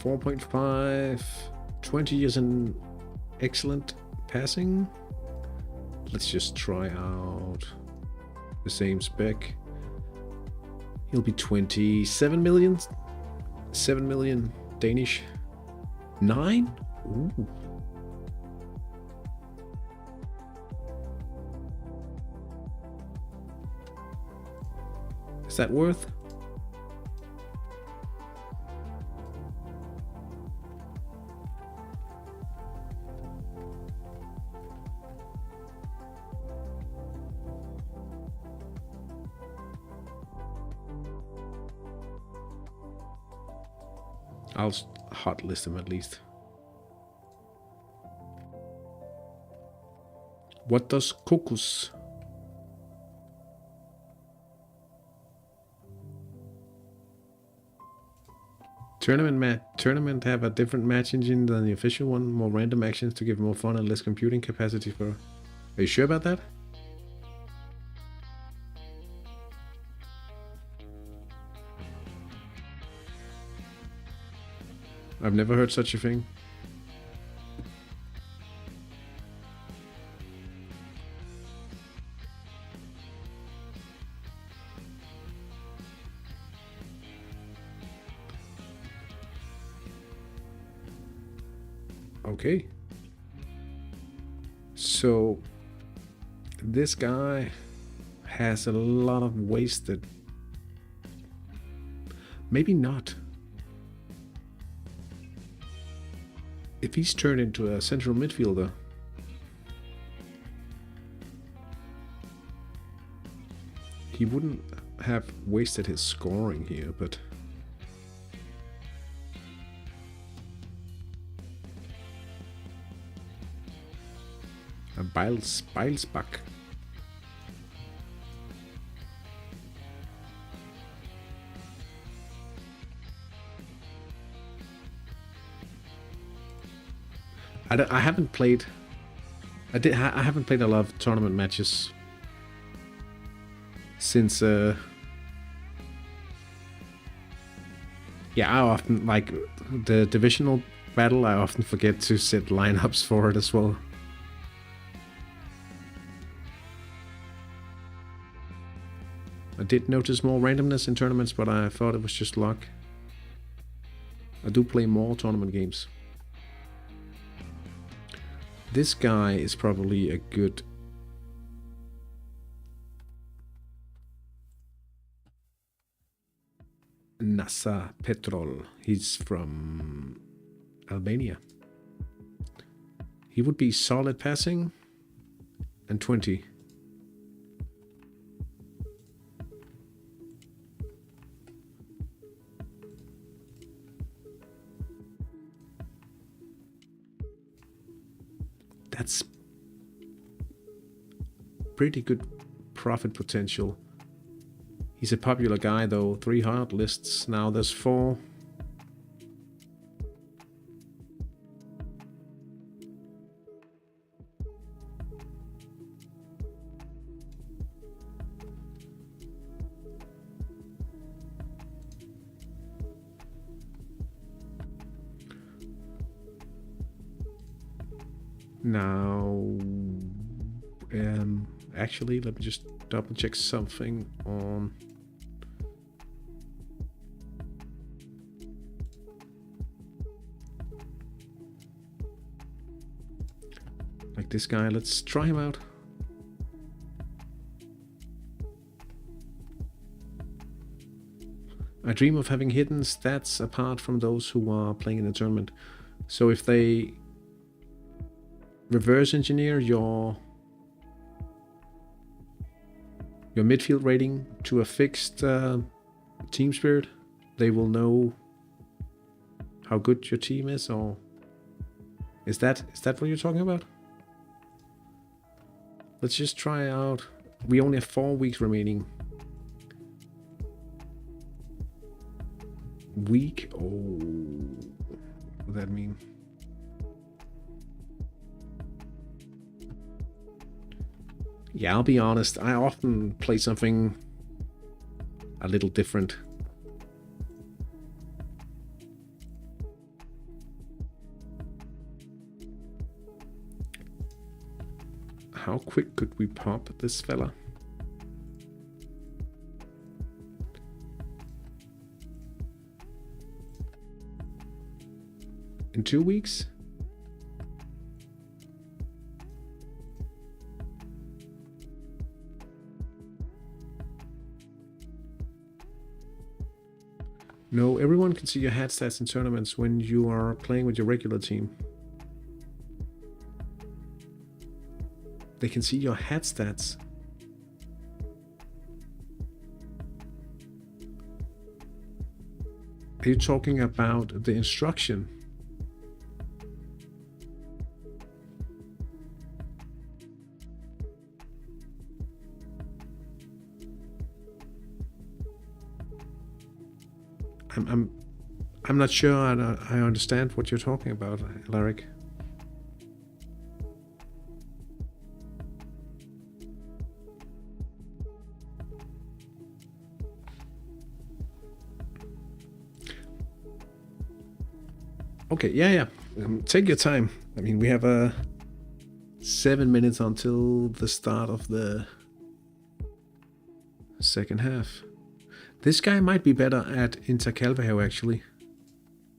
.5, 20 years in excellent passing. Let's just try out the same spec. He'll be 27 million. 7 million Danish. 9? Ooh. Is that worth? I'll hot list him at least. What does Cocos? Tournament have a different match engine than the official one. More random actions to give more fun and less computing capacity for. Are you sure about that? I've never heard such a thing. Okay. So this guy has a lot of wasted. Maybe not. If he's turned into a central midfielder, he wouldn't have wasted his scoring here, but a Bilesbach. I haven't played. I haven't played a lot of tournament matches since. Yeah, I often like the divisional battle. I often forget to set lineups for it as well. I did notice more randomness in tournaments, but I thought it was just luck. I do play more tournament games. This guy is probably a good... Nasa Petrol. He's from Albania. He would be solid passing and 20. That's pretty good profit potential. He's a popular guy though. 3 hard lists. Now there's 4. Now, actually, let me just double check something on. Like this guy, let's try him out. I dream of having hidden stats apart from those who are playing in the tournament. So if they reverse engineer your midfield rating to a fixed team spirit, they will know how good your team is, or is that what you're talking about? Let's just try out. We only have 4 weeks remaining. Week? Oh, what does that mean? Yeah, I'll be honest, I often play something a little different. How quick could we pop this fella? In 2 weeks? No, everyone can see your hat stats in tournaments when you are playing with your regular team. They can see your hat stats. Are you talking about the instruction? I'm not sure I understand what you're talking about, Larrick. Okay, yeah. Take your time. I mean, we have 7 minutes until the start of the second half. This guy might be better at Intercalvajo actually,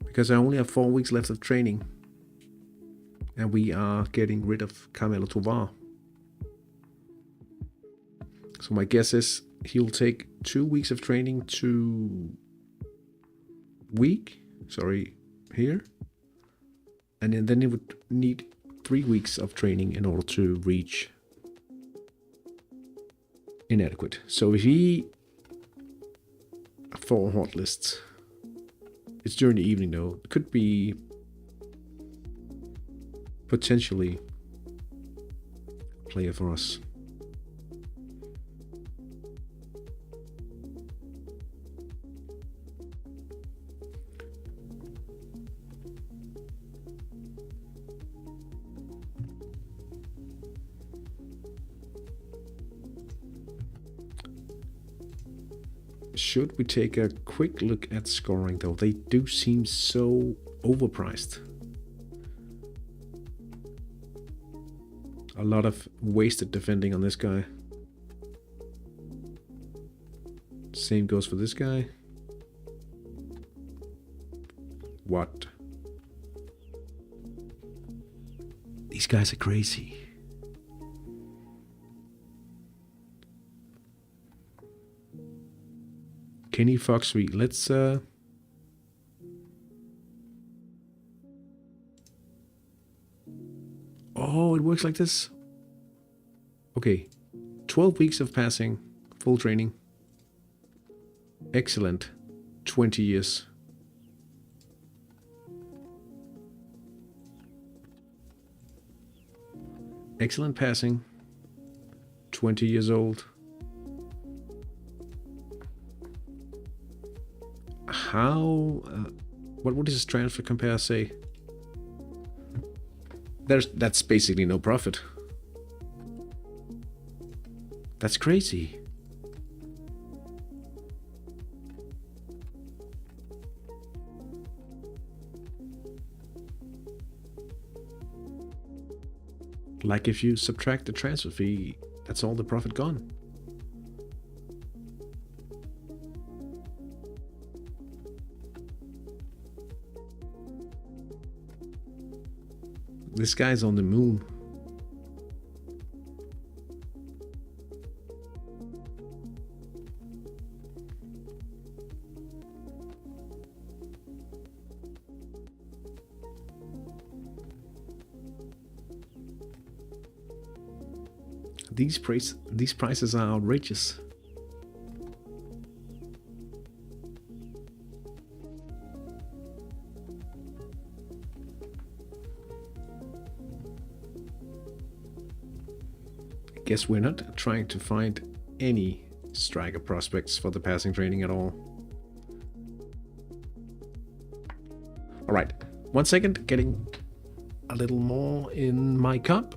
because I only have 4 weeks left of training, and we are getting rid of Carmelo Tovar. So my guess is he'll take 2 weeks of training here, and then he would need 3 weeks of training in order to reach inadequate. So if he 4 hot lists. It's during the evening though. It could be potentially a player for us. Should we take a quick look at scoring though? They do seem so overpriced. A lot of wasted defending on this guy. Same goes for this guy. What? These guys are crazy. Kenny Fox 3. Let's oh, it works like this. Okay. 12 weeks of passing, full training. Excellent. 20 years. Excellent passing. 20 years old. How... what would his transfer compare say? That's basically no profit. That's crazy. Like if you subtract the transfer fee, that's all the profit gone. This guy's on the moon. These prices are outrageous. I guess we're not trying to find any striker prospects for the passing training at all. All right, 1 second, getting a little more in my cup.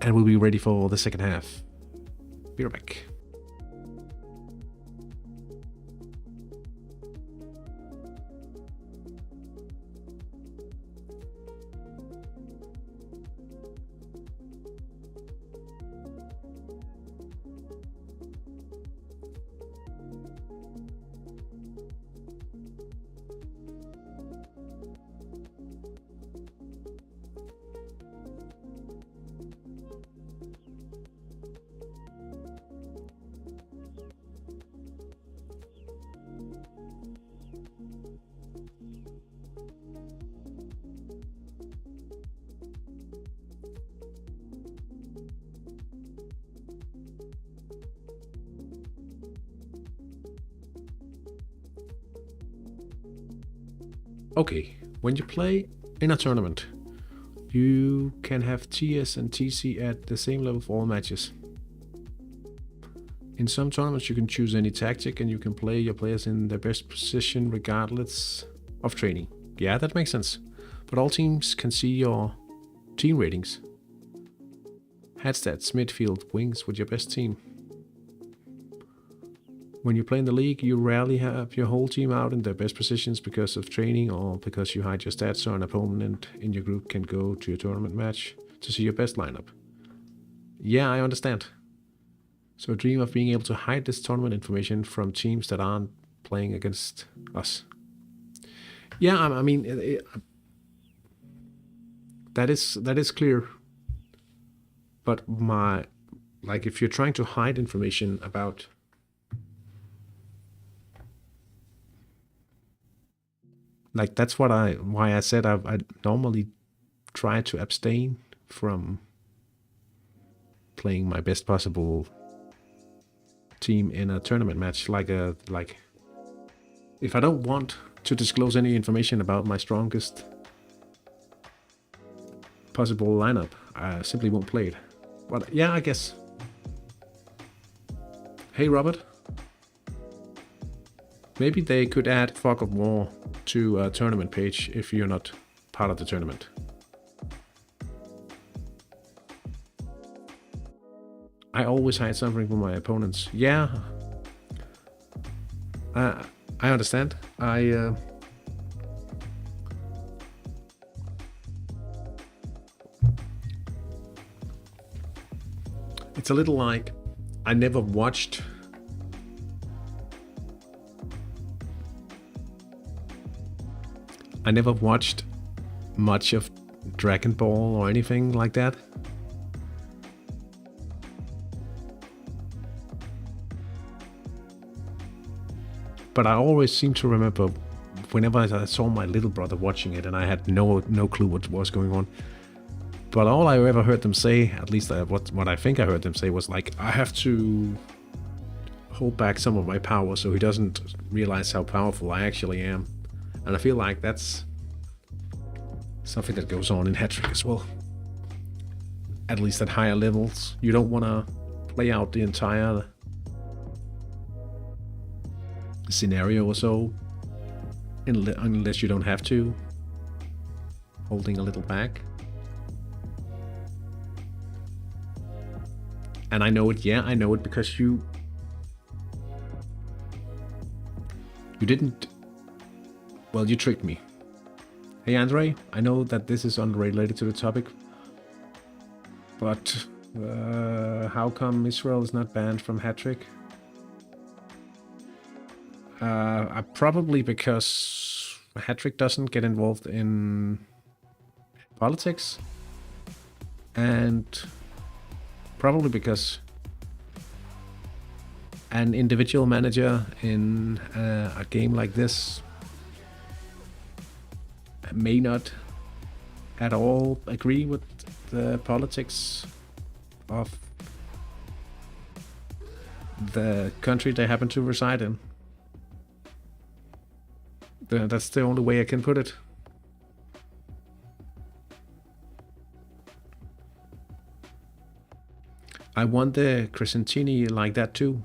And we'll be ready for the second half. Be right back. Okay, when you play in a tournament, you can have TS and TC at the same level for all matches. In some tournaments you can choose any tactic and you can play your players in their best position regardless of training. Yeah, that makes sense. But all teams can see your team ratings. Hat stats, midfield, wings with your best team. When you play in the league, you rarely have your whole team out in their best positions because of training or because you hide your stats so an opponent in your group can go to your tournament match to see your best lineup. Yeah, I understand. So dream of being able to hide this tournament information from teams that aren't playing against us. Yeah, I mean, that is clear. But if you're trying to hide information about that's why I said I normally try to abstain from playing my best possible team in a tournament match. Like if I don't want to disclose any information about my strongest possible lineup, I simply won't play it. But yeah, I guess. Hey Robert. Maybe they could add Fog of War to a tournament page if you're not part of the tournament. I always hide something from my opponents. Yeah. I understand. It's a little like I never watched much of Dragon Ball or anything like that. But I always seem to remember whenever I saw my little brother watching it, and I had no clue what was going on. But all I ever heard them say, at least what I think I heard them say, was like, I have to hold back some of my power so he doesn't realize how powerful I actually am. And I feel like that's something that goes on in Hattrick as well. At least at higher levels. You don't want to play out the entire scenario or so, unless you don't have to. Holding a little back. And I know it, yeah, I know it because you didn't, well, you tricked me. Hey Andre, I know that this is unrelated to the topic, but how come Israel is not banned from Hattrick? Probably because Hattrick doesn't get involved in politics, and probably because an individual manager in a game like this may not at all agree with the politics of the country they happen to reside in. That's the only way I can put it. I won the Crescentini like that too.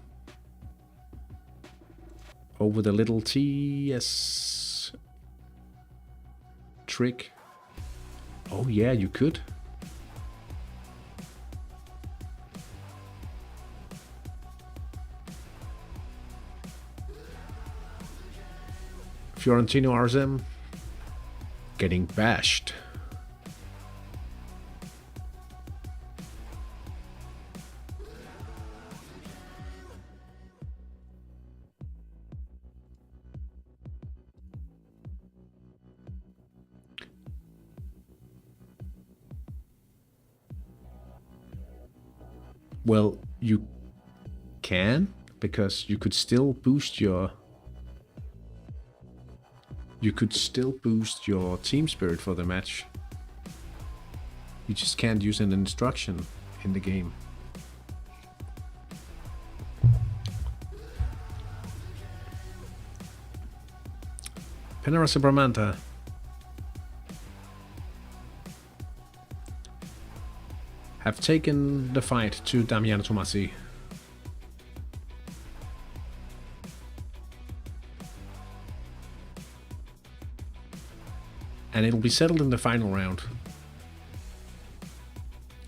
Over the little TS trick. Oh yeah, you could. Fiorentino RSM getting bashed. Well, you can, because you could still boost your team spirit for the match. You just can't use an instruction in the game. Penera Subramanta. Have taken the fight to Damiano Tomasi. And it'll be settled in the final round.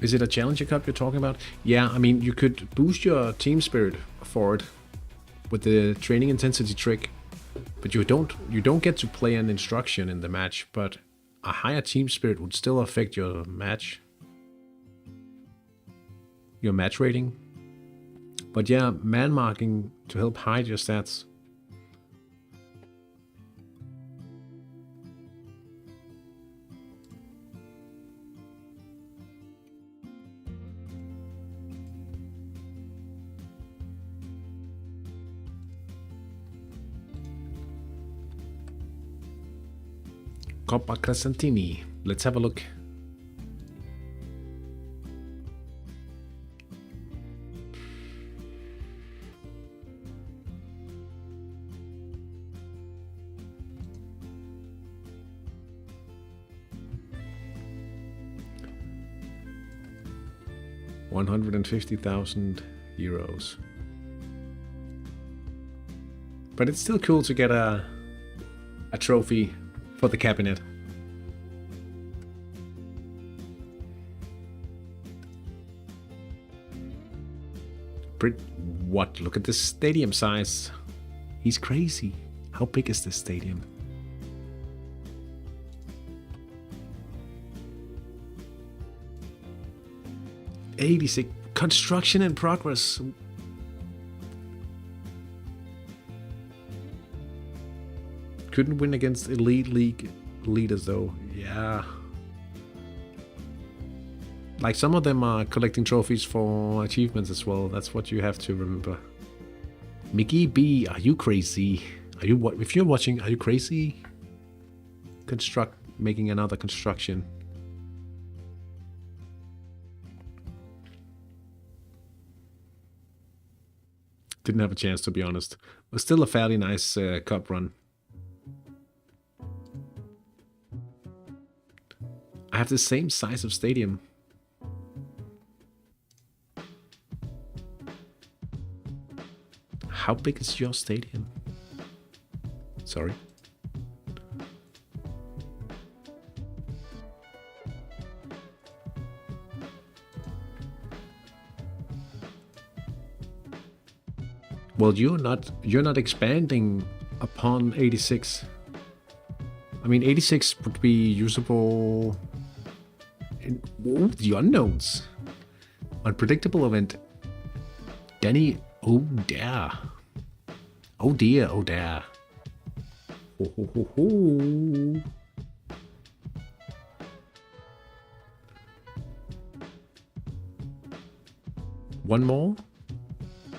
Is it a Challenger Cup you're talking about? Yeah, I mean, you could boost your team spirit for it with the training intensity trick, but you don't get to play an instruction in the match, but a higher team spirit would still affect your match rating. But yeah, man marking to help hide your stats. Coppa Crescentini. Let's have a look. €150,000. But it's still cool to get a trophy for the cabinet. What? Look at this stadium size. He's crazy. How big is this stadium? '86. Construction in progress. Couldn't win against elite league leaders though. Yeah. Like some of them are collecting trophies for achievements as well. That's what you have to remember. Mickey B, are you crazy? Are you, if you're watching, are you crazy? Making another construction. Didn't have a chance, to be honest. But still a fairly nice cup run. I have the same size of stadium. How big is your stadium? Sorry. Well, you're not expanding upon 86. I mean, 86 would be usable in the unknowns. Unpredictable event. Danny, oh dear. Oh dear, oh dear. Ho, ho, ho, ho. One more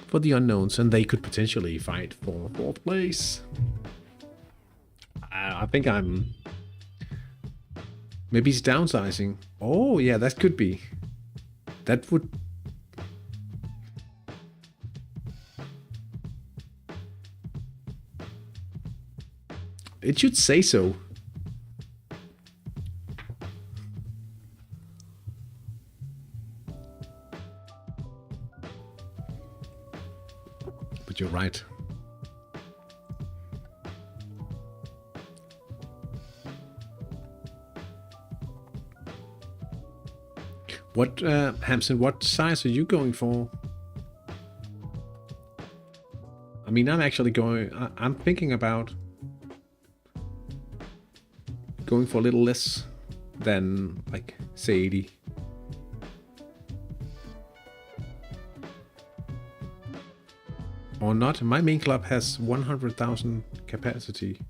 for the unknowns, and they could potentially fight for 4th place. I think I'm... Maybe he's downsizing. Oh, yeah, that could be. That would... It should say so. But you're right. What, Hamson, what size are you going for? I mean, I'm actually going... I'm thinking about going for a little less than, like, say 80. Or not. My main club has 100,000 capacity.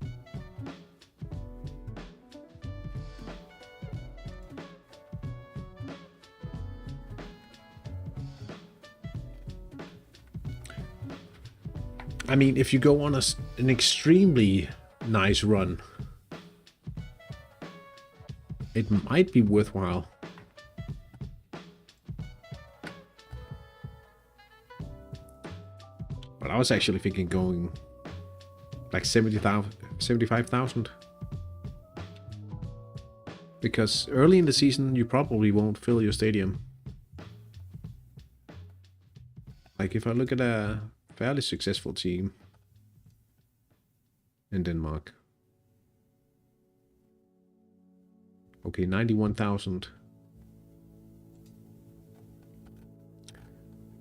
I mean, if you go on an extremely nice run, it might be worthwhile. But I was actually thinking going like 70,000, 75,000. Because early in the season, you probably won't fill your stadium. Like if I look at a fairly successful team in Denmark. Okay, 91,000.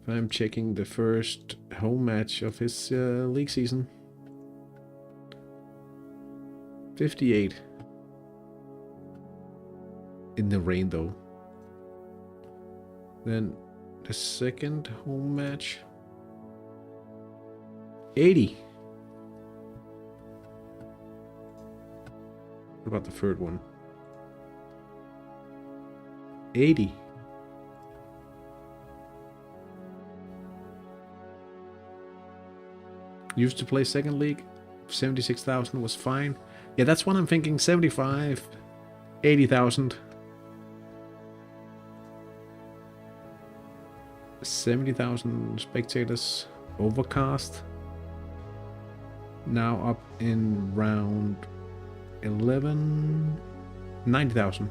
If I'm checking the first home match of his league season. 58. In the rain though. Then the second home match. 80. What about the third one? 80. Used to play second league. 76,000 was fine. Yeah, that's what I'm thinking. 75, 80,000. 70,000 spectators. Overcast. Now up in round 11. 90,000.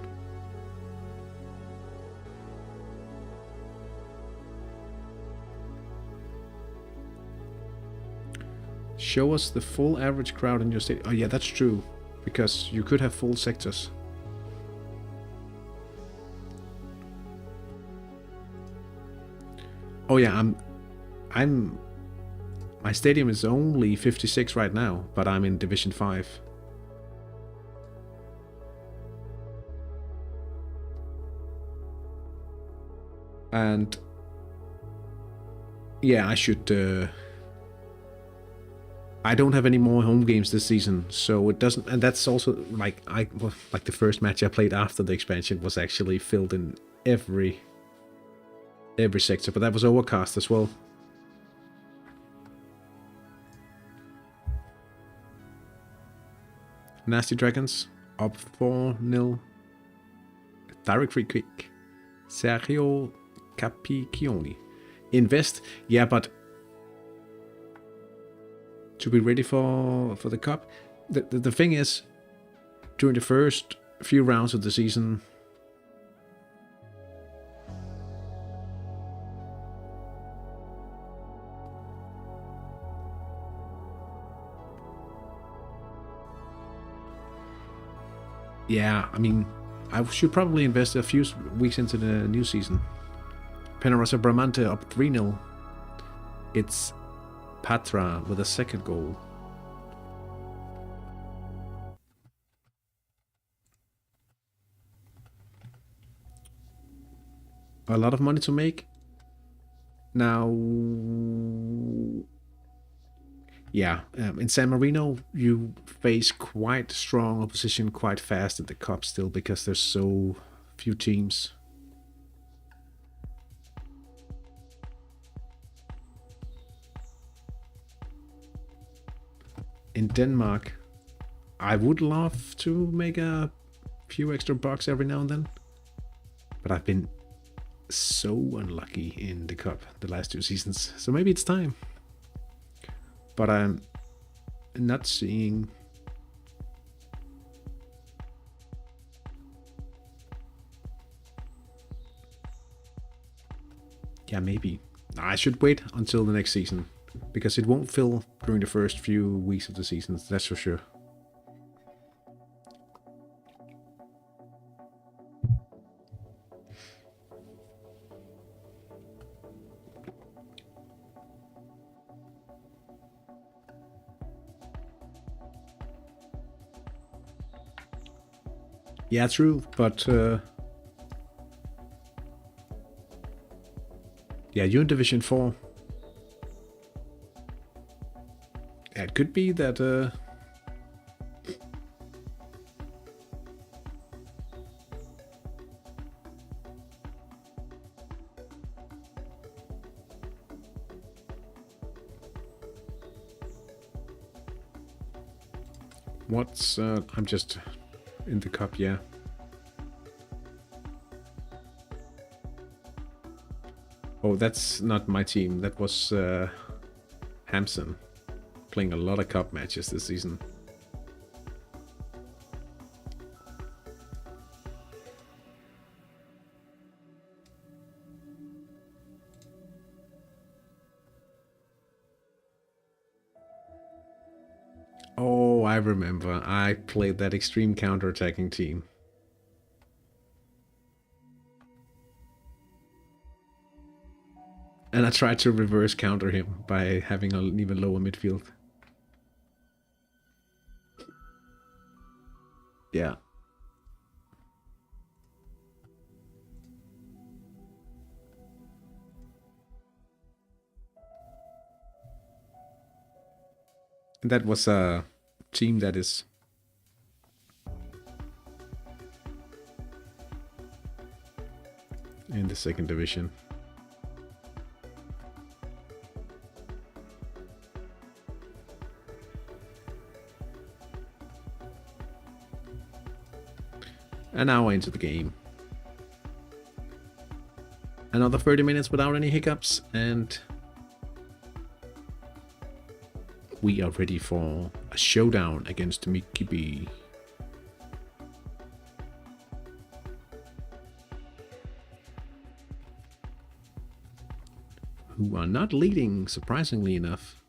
Show us the full average crowd in your state. Oh yeah, that's true. Because you could have full sectors. Oh yeah, my stadium is only 56 right now, but I'm in Division 5. And yeah, I should I don't have any more home games this season, so it doesn't, and that's also like like the first match I played after the expansion was actually filled in every sector, but that was overcast as well. Nasty Dragons up 4-0. Direct free kick. Sergio Capicchioni. Invest, yeah, but to be ready for the cup. The thing is, during the first few rounds of the season, yeah, I mean, I should probably invest a few weeks into the new season. Penarosa Bramante up 3-0. It's Patra with a second goal. A lot of money to make. Now, yeah, in San Marino, you face quite strong opposition quite fast in the cup still because there's so few teams. In Denmark, I would love to make a few extra bucks every now and then, but I've been so unlucky in the cup the last 2 seasons, so maybe it's time. But I'm not seeing... Yeah, maybe. I should wait until the next season, because it won't fill during the first few weeks of the season, that's for sure. Yeah, true, but yeah, you're in Division 4. Yeah, it could be that what's I'm just in the cup, yeah. Oh, that's not my team. That was Hampson, playing a lot of cup matches this season. Oh, I remember. I played that extreme counter-attacking team. And I tried to reverse counter him by having an even lower midfield. Yeah. And that was a team that is in the second division. And now we're into the game. Another 30 minutes without any hiccups, and we are ready for a showdown against Mickey B. Who are not leading, surprisingly enough.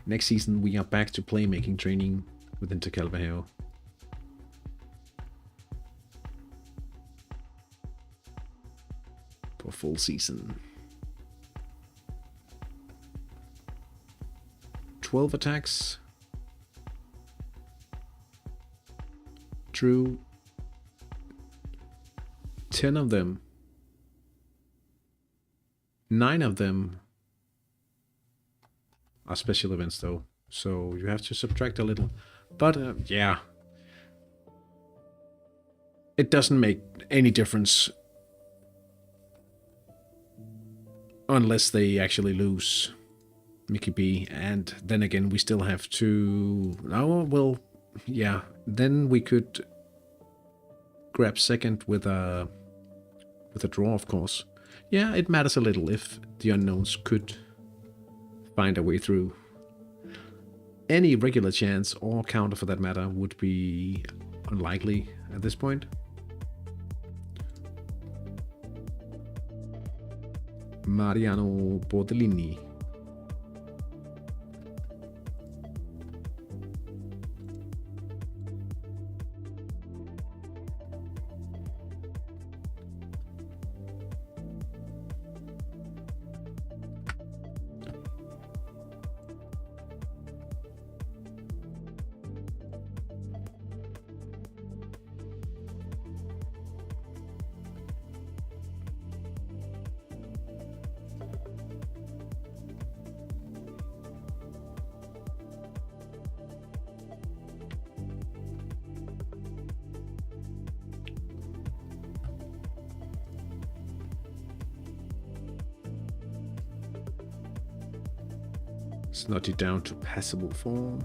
Next season, we are back to playmaking training with Inter Calvajal. For full season. 12 attacks. True. 10 of them. 9 of them are special events though, so you have to subtract a little. But yeah, it doesn't make any difference unless they actually lose. Mickey B. And then again, we still have to... Oh, well, yeah. Then we could grab second with a draw, of course. Yeah, it matters a little if the unknowns could find a way through. Any regular chance, or counter for that matter, would be unlikely at this point. Mariano Bordellini. Snotty down to passable form.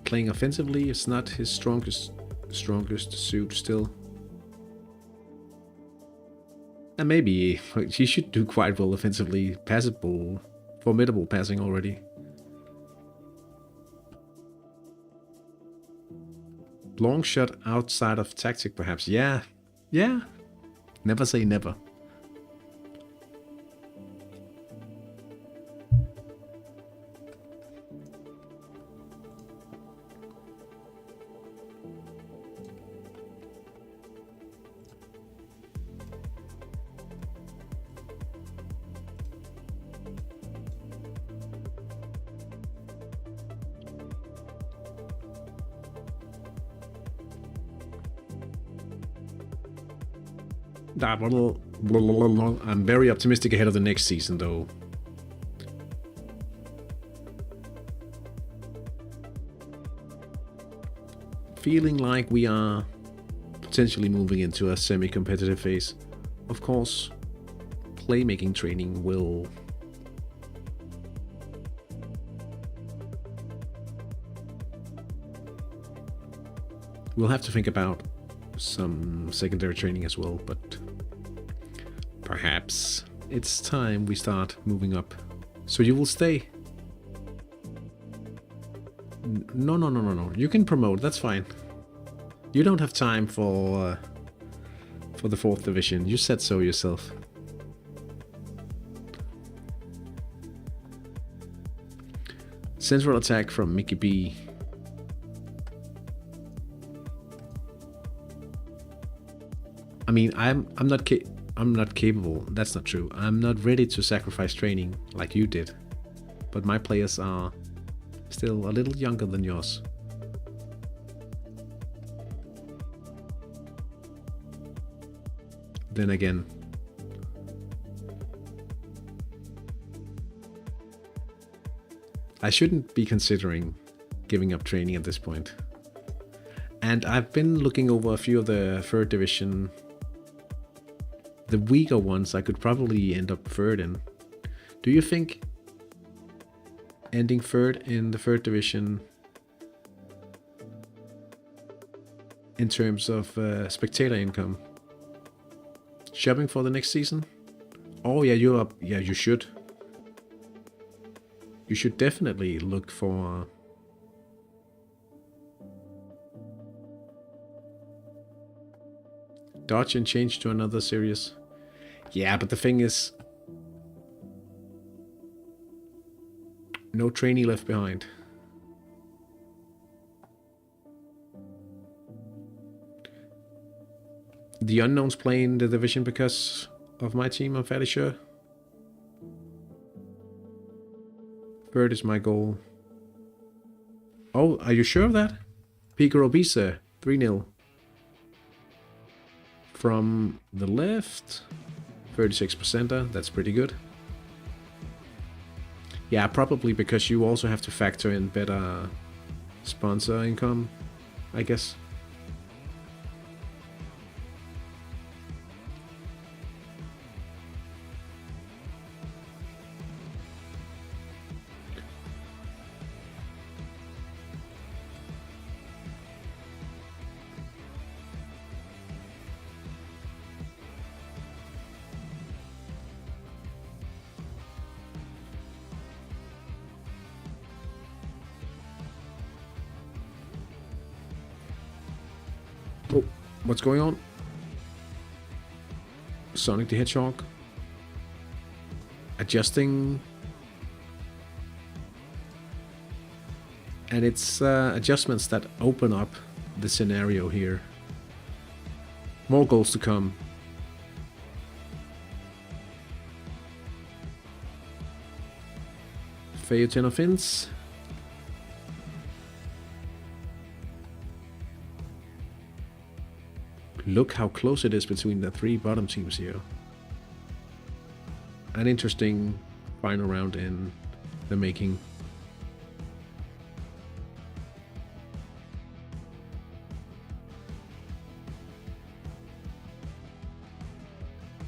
Playing offensively is not his strongest suit still. And maybe he should do quite well offensively. Passable, formidable passing already. Long shot outside of tactic perhaps. Yeah. Never say never. I'm very optimistic ahead of the next season, though. Feeling like we are potentially moving into a semi-competitive phase. Of course, playmaking training will... We'll have to think about some secondary training as well, but perhaps it's time we start moving up. So you will stay? No. You can promote, that's fine. You don't have time for the 4th division. You said so yourself. Central attack from Mickey B. I mean, I'm not capable. That's not true. I'm not ready to sacrifice training like you did. But my players are still a little younger than yours. Then again, I shouldn't be considering giving up training at this point. And I've been looking over a few of the 3rd division. The weaker ones I could probably end up 3rd in. Do you think ending 3rd in the 3rd division in terms of spectator income, shopping for the next season? Oh yeah, you're up. Yeah, you should. You should definitely look for dodge and change to another series. Yeah, but the thing is, no trainee left behind. The unknowns play in the division because of my team, I'm fairly sure. 3rd is my goal. Oh, are you sure of that? Picaro Bisa, 3-0. From the left, 36%, that's pretty good. Yeah, probably because you also have to factor in better sponsor income, I guess. What's going on? Sonic the Hedgehog. Adjusting. And it's adjustments that open up the scenario here. More goals to come. Feyotino Fins. Look how close it is between the three bottom teams here. An interesting final round in the making.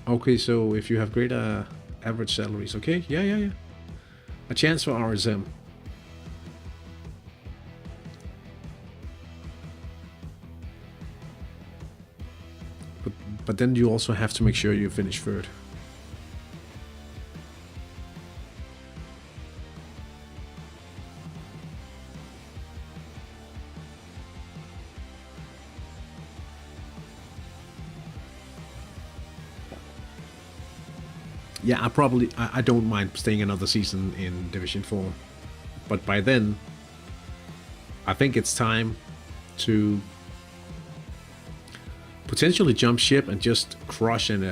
Okay, so if you have greater average salaries, okay, yeah. A chance for RSM. But then you also have to make sure you finish third. Yeah, I don't mind staying another season in Division 4. But by then, I think it's time to potentially jump ship and just crush in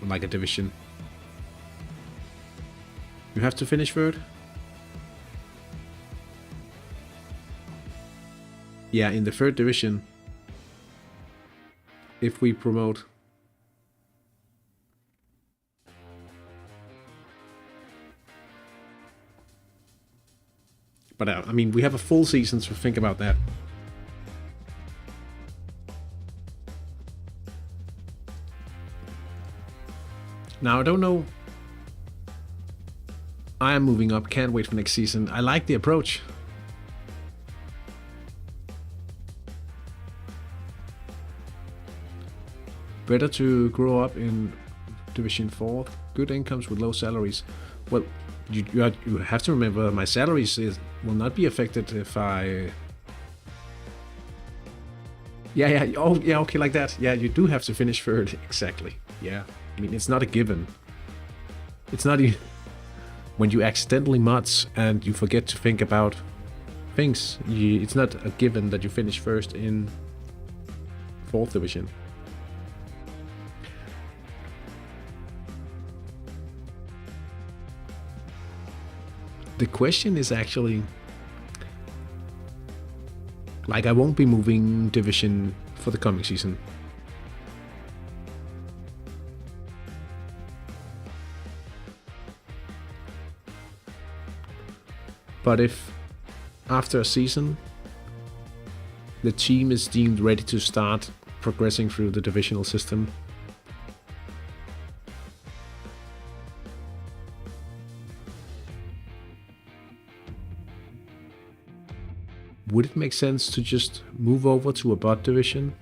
like a division. You have to finish third? Yeah, in the third division, if we promote. But I mean, we have a full season, so think about that. Now, I don't know. I am moving up. Can't wait for next season. I like the approach. Better to grow up in Division 4. Good incomes with low salaries. Well, you have to remember my salaries will not be affected if I... Yeah, oh, yeah, okay, like that. Yeah, you do have to finish third, exactly. Yeah, I mean, it's not a given. It's not even... When you accidentally mods and you forget to think about things, it's not a given that you finish first in 4th division. The question is actually, like, I won't be moving division for the coming season. But if after a season the team is deemed ready to start progressing through the divisional system, would it make sense to just move over to a bot division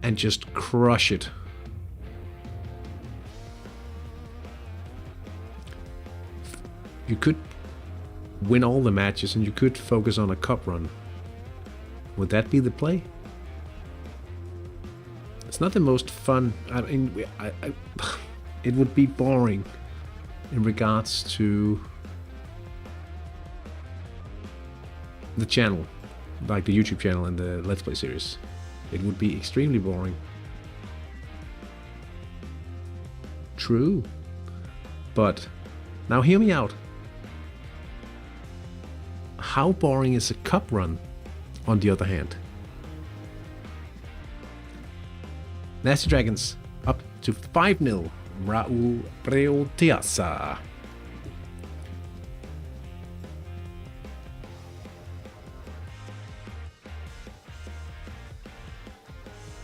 and just crush it? You could win all the matches and you could focus on a cup run. Would that be the play? It's not the most fun. I mean, it would be boring in regards to the channel, like the YouTube channel and the Let's Play series. It would be extremely boring. True. But now hear me out. How boring is a cup run, on the other hand? Nasty Dragons up to 5-0. Raul Preotiasa.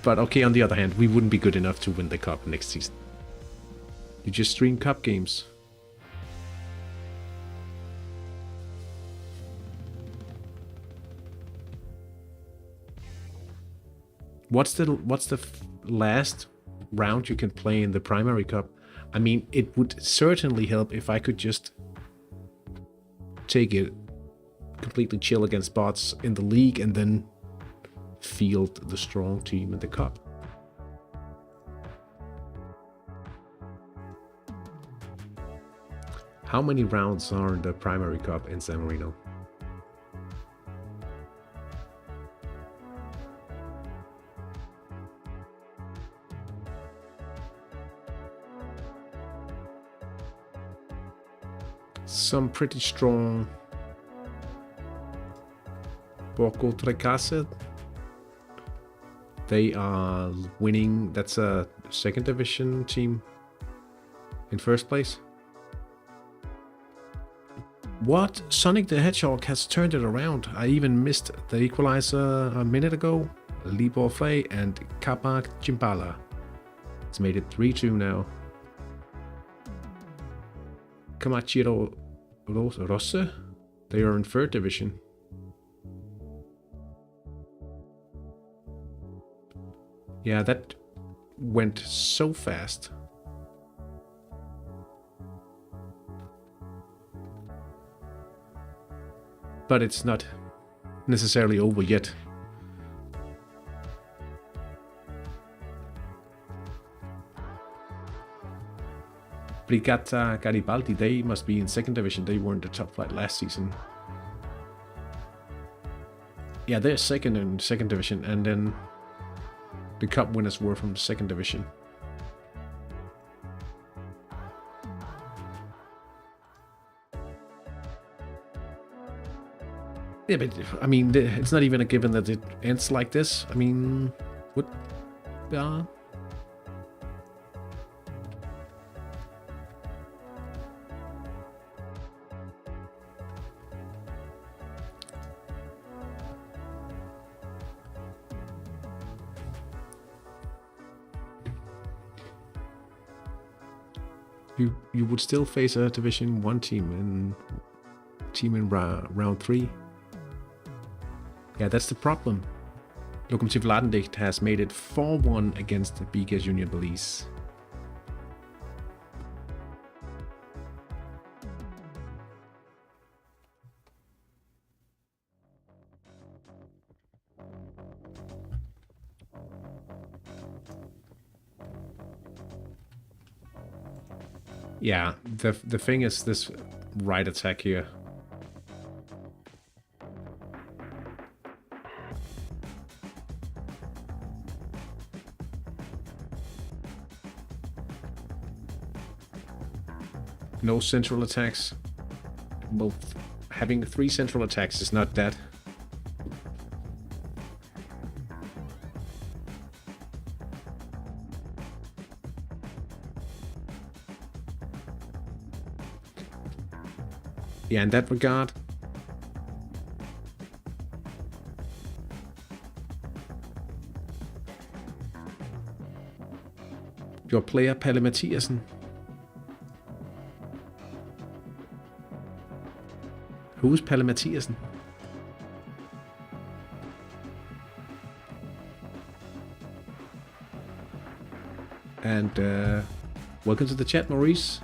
But okay, on the other hand, we wouldn't be good enough to win the cup next season. You just stream cup games. What's the last round you can play in the primary cup? I mean, it would certainly help if I could just take it completely chill against bots in the league and then field the strong team in the cup. How many rounds are in the primary cup in San Marino? Some pretty strong. Borgo Trecase. They are winning. That's a second division team in first place. What? Sonic the Hedgehog has turned it around. I even missed the equalizer a minute ago. Libor Flay and Kappa Jimbala. It's made it 3-2 now. Kamachiro Rosse. They are in third division. Yeah, that went so fast. But it's not necessarily over yet. Brigata Garibaldi, they must be in second division. They were in the top flight last season. Yeah, they're second in second division, and then the cup winners were from the second division. Yeah, but I mean, it's not even a given that it ends like this. I mean, what? You would still face a Division 1 team in round 3. Yeah, that's the problem. Lokomotiv Ladendicht has made it 4-1 against the BGS Union Belize. Yeah, the thing is this right attack here. No central attacks. Well, having 3 central attacks is not that. Yeah, in that regard. Your player, Palle Mathiasen. Who's Palle Mathiasen? And welcome to the chat, Maurice.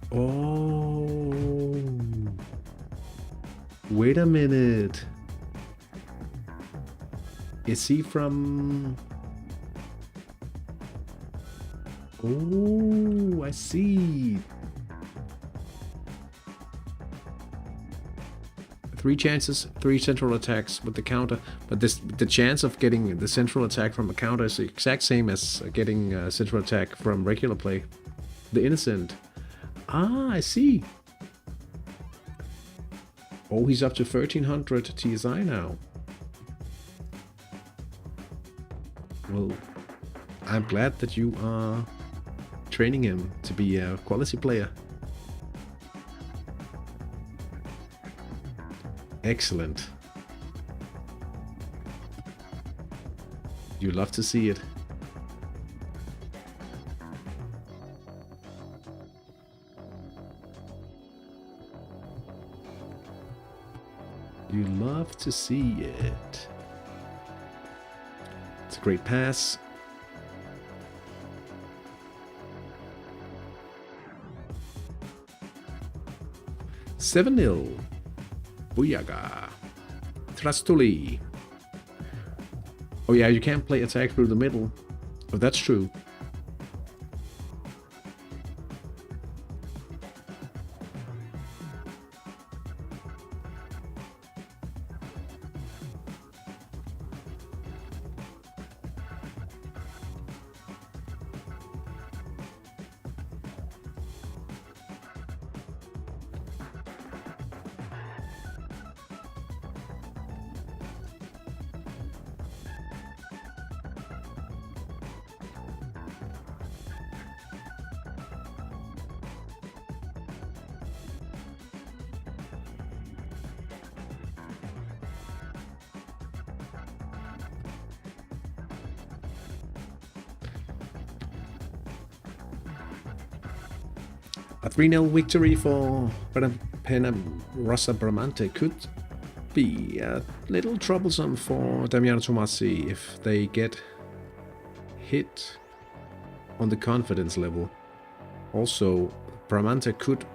Oh, wait a minute. Is he from... Oh, I see. 3 chances, 3 central attacks with the counter. But the chance of getting the central attack from a counter is the exact same as getting a central attack from regular play. The innocent. Ah, I see. Oh, he's up to 1300 TSI now. Well, I'm glad that you are training him to be a quality player. Excellent. You love to see it. You love to see it. It's a great pass. 7-0. Booyaga. Trastuli. Oh yeah, you can't play attack through the middle. Oh, that's true. A 3-0 victory for Rosa Bramante could be a little troublesome for Damiano Tomasi if they get hit on the confidence level. Also, Bramante could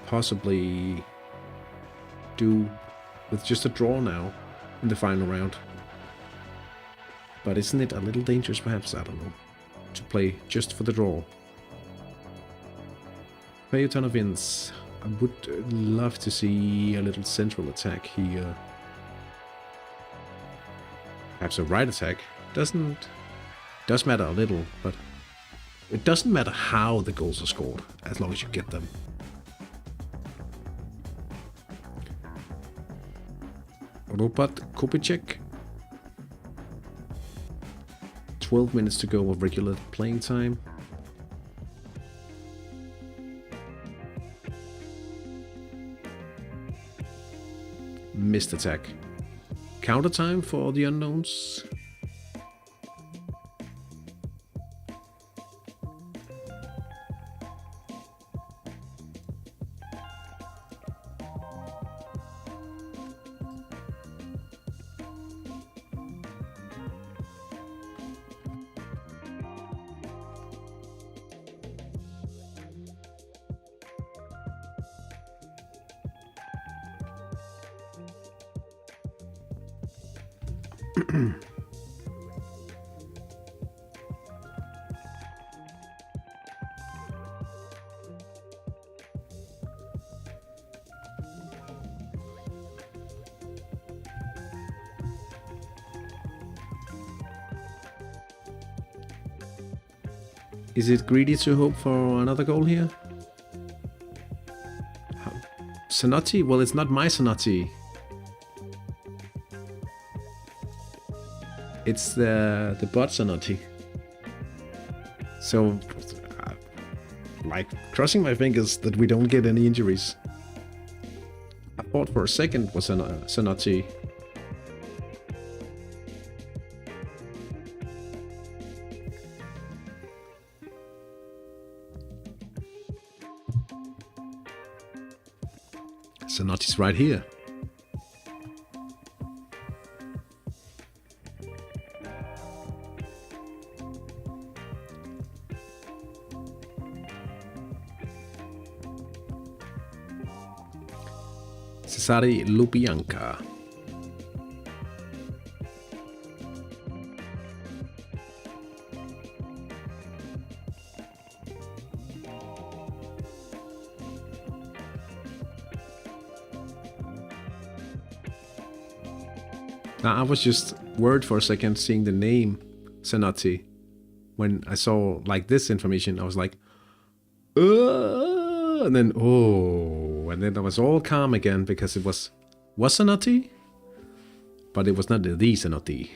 possibly do with just a draw now in the final round. But isn't it a little dangerous perhaps, I don't know, to play just for the draw? Payotano wins. I would love to see a little central attack here. Perhaps a right attack. Does matter a little, but it doesn't matter how the goals are scored, as long as you get them. Robert Kopicek. 12 minutes to go of regular playing time. Missed attack. Counter time for the unknowns. Is it greedy to hope for another goal here? Sanotti? Well, it's not my Sanotti. It's the bot Sanotti. So, like, crossing my fingers that we don't get any injuries. I thought for a second was Sanotti. Sanotti's right here. Cesare Lubianca. Now, I was just worried for a second seeing the name Sanotti. When I saw like this information, I was like, and then and then I was all calm again because it was Sanotti, but it was not the Sanotti.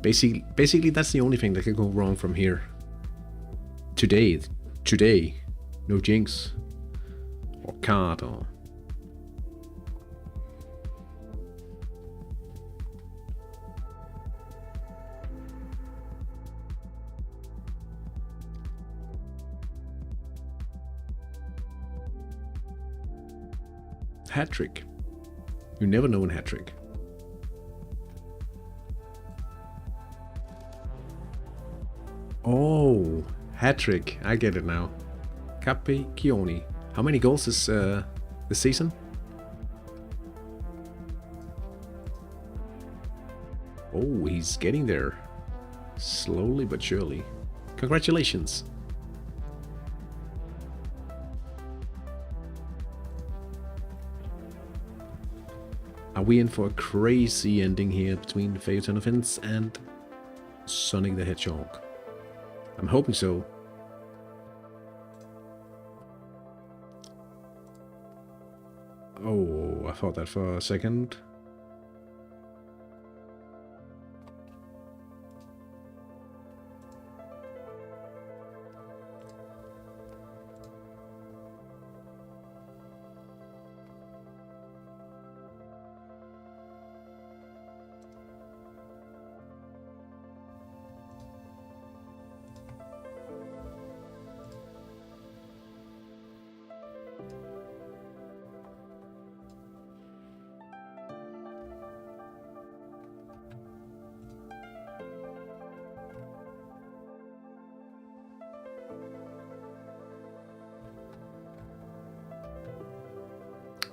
Basically, that's the only thing that can go wrong from here. Today, no jinx. Or card or... Hattrick. You never know in Hattrick. Oh, Hattrick. I get it now. Capicchioni. How many goals is this season? Oh, he's getting there. Slowly but surely. Congratulations. Are we in for a crazy ending here between Phaeton Offense and Sonic the Hedgehog? I'm hoping so. Oh, I thought that for a second.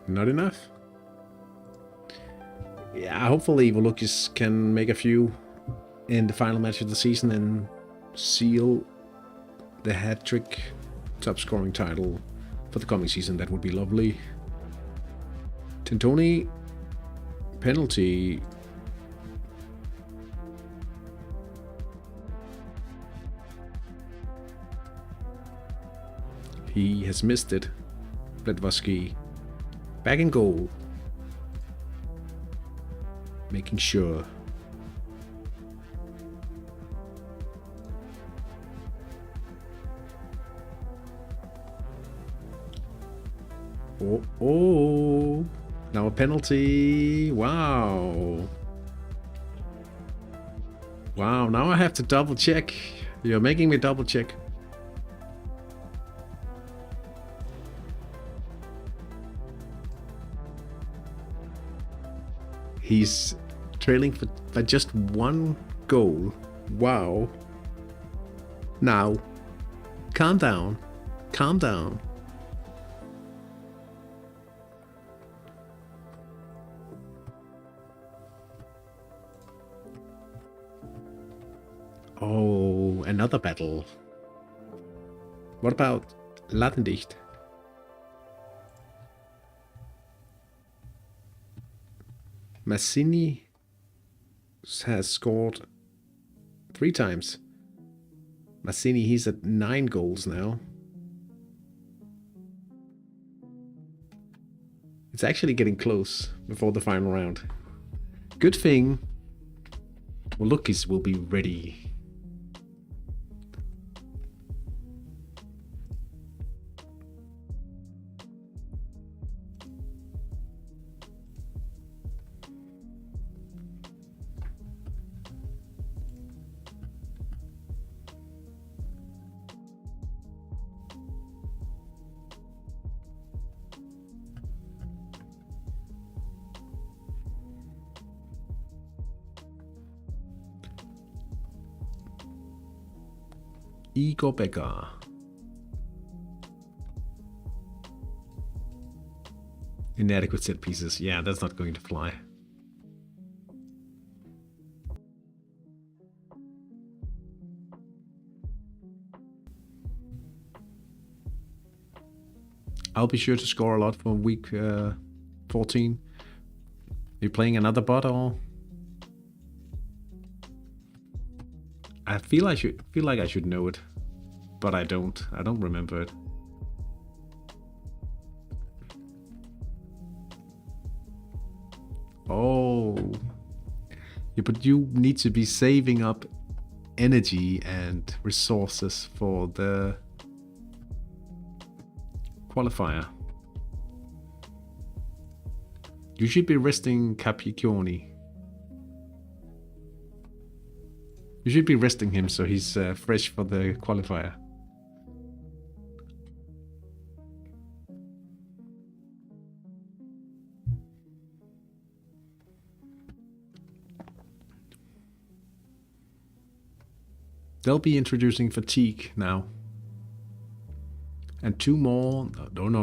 Not enough? Yeah, hopefully Volukis can make a few in the final match of the season and seal the Hattrick top scoring title for the coming season. That would be lovely. Tintoni penalty. He has missed it. Bledwowski back in goal. Making sure. Oh, now a penalty. Wow. Wow, now I have to double check. You're making me double check. He's trailing by just one goal. Wow. Now, calm down. Calm down. Oh, another battle. What about Latendicht? Massini has scored 3 times. Massini, he's at 9 goals now. It's actually getting close before the final round. Good thing Volukis will be ready. Igor Becker. Inadequate set pieces. Yeah, that's not going to fly. I'll be sure to score a lot for week 14. Are you playing another bot or? I feel like I should know it, but I don't. I don't remember it. Oh, yeah, but you need to be saving up energy and resources for the qualifier. You should be resting Capicchioni. You should be resting him so he's fresh for the qualifier. They'll be introducing fatigue now. And 2 more. No. No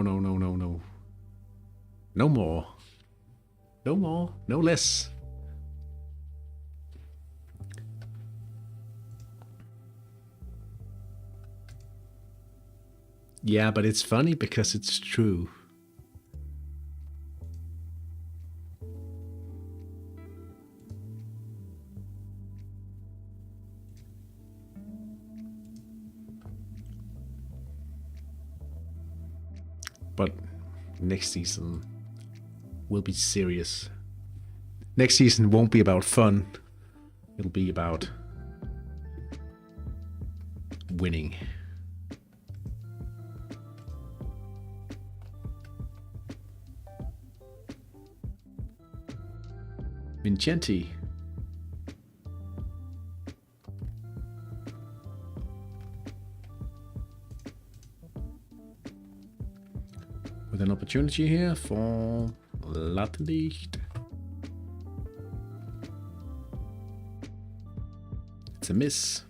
more. No more. No less. Yeah, but it's funny because it's true. But next season will be serious. Next season won't be about fun. It'll be about winning. Vincenti. With an opportunity here for Latlicht. It's a miss.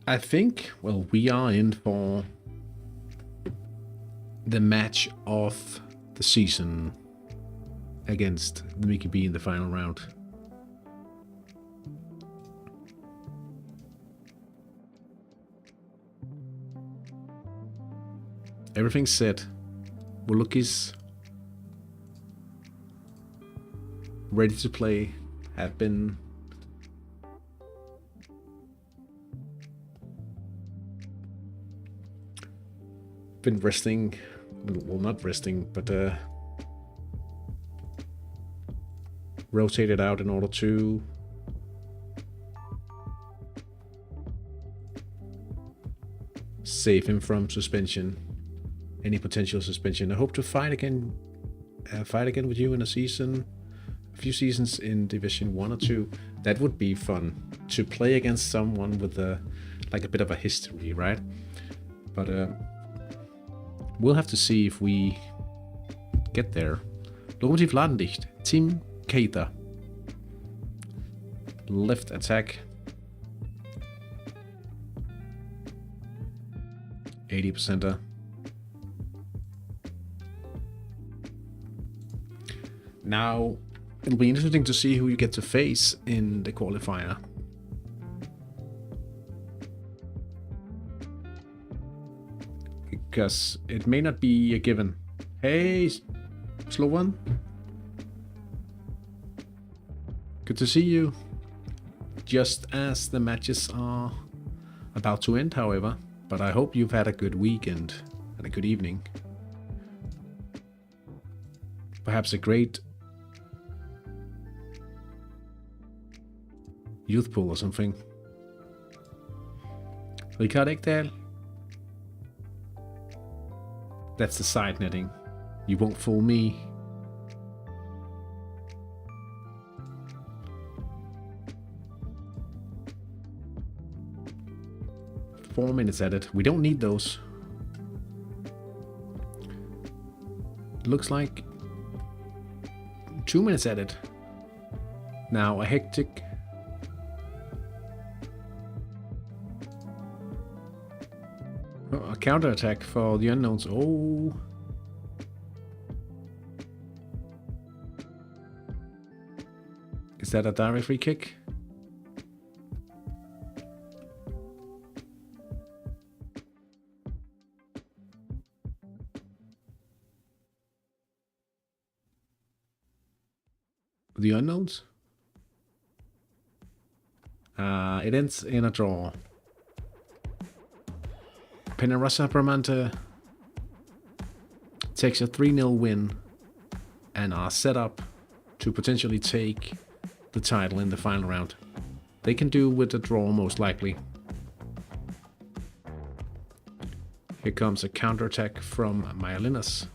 I think, well, we are in for the match of the season against the Mickey B in the final round. Everything's set. Woluki's ready to play. Have been resting, well, not resting, but rotated out in order to save him from suspension, any potential suspension. I hope to fight again with you in a season, a few seasons in Division 1 or 2. That would be fun to play against someone with a bit of a history, right? But we'll have to see if we get there. Lokomotiv Ladendicht, Team Keita. Left attack. 80%er. Now, it'll be interesting to see who you get to face in the qualifier. Because it may not be a given. Hey, slow one. Good to see you. Just as the matches are about to end, however. But I hope you've had a good weekend and a good evening. Perhaps a great youth pool or something. Rikard Ekdal. That's the side netting. You won't fool me. Four minutes at it. We don't need those. Looks like 2 minutes at it. Now a Hattrick. Oh, a counter attack for the unknowns. Oh. Is that a direct free kick? The unknowns? It ends in a draw. Penarasa Bramante takes a 3-0 win and are set up to potentially take the title in the final round. They can do with a draw most likely. Here comes a counterattack from Myelinas.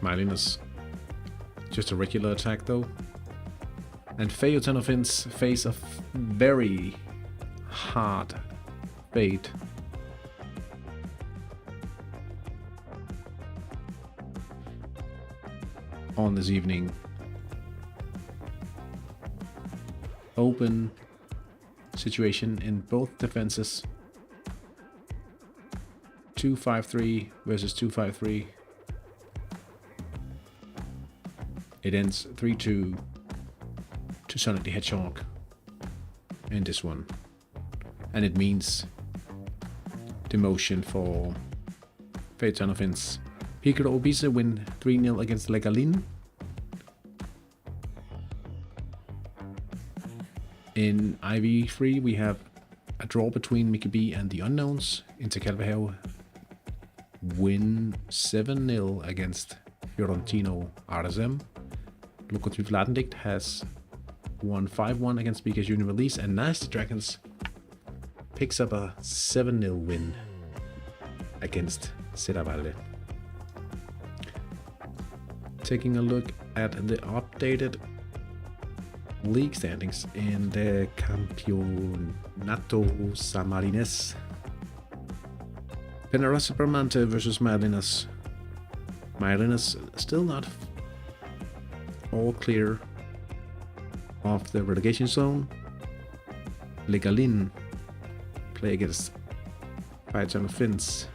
Marlinus. Just a regular attack though. And Feotenofins face a very hard fate. On this evening. Open situation in both defenses. 2-5-3 versus 2-5-3. It ends 3-2 to Sonic the Hedgehog in this one. And it means demotion for Feotenofins. Picaro Obisa win 3-0 against Legalin. In IV3 we have a draw between Mickey B and the Unknowns. Intercalvahel win 7-0 against Fiorentino RSM. Lokomotiv Ladendicht has won 5-1 against BK's Junior Release, and Nasty Dragons picks up a 7-0 win against Serravalle. Taking a look at the updated league standings in the Campeonato Samarinese. Penarosa Bramante versus Marlinus. Marlinus still not all clear of the relegation zone. Legalin play against Feotenofins.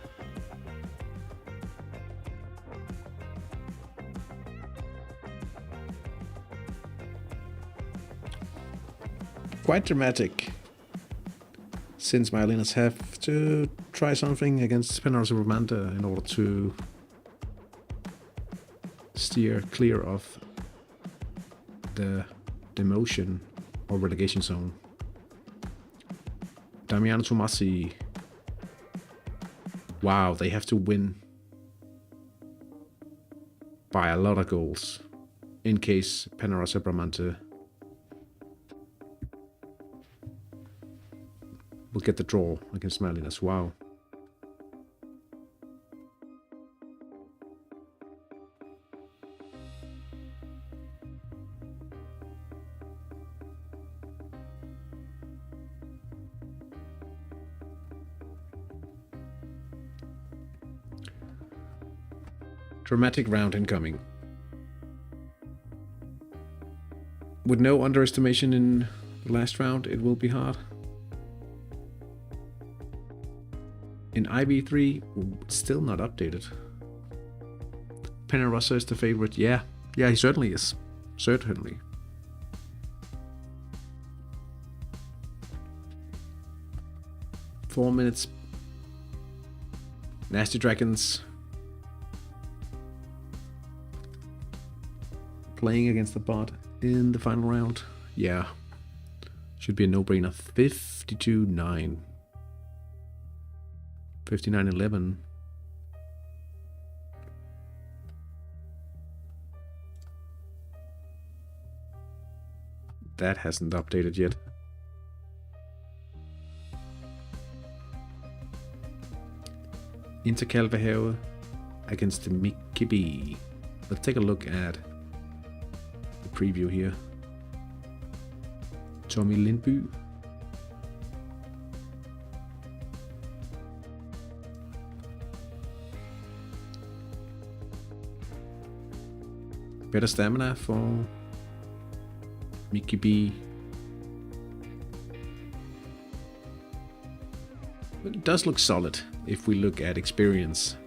Quite dramatic, since Marlinus have to try something against Penarosa Bramante in order to steer clear of the demotion or relegation zone. Damiano Tomasi. Wow, they have to win by a lot of goals in case Penarosa Bramante will get the draw against Marlinus. Wow. Dramatic round incoming. With no underestimation in the last round, it will be hard. In IB3, still not updated. Penarosa is the favorite. Yeah, he certainly is. Certainly. Four minutes. Nasty Dragons playing against the bot in the final round. Yeah. Should be a no-brainer. 52-9. 59-11. That hasn't updated yet. Intercalvahel against Mickey B. Let's take a look at the preview here. Tommy Lindby. Better stamina for Mickey B. But it does look solid if we look at experience.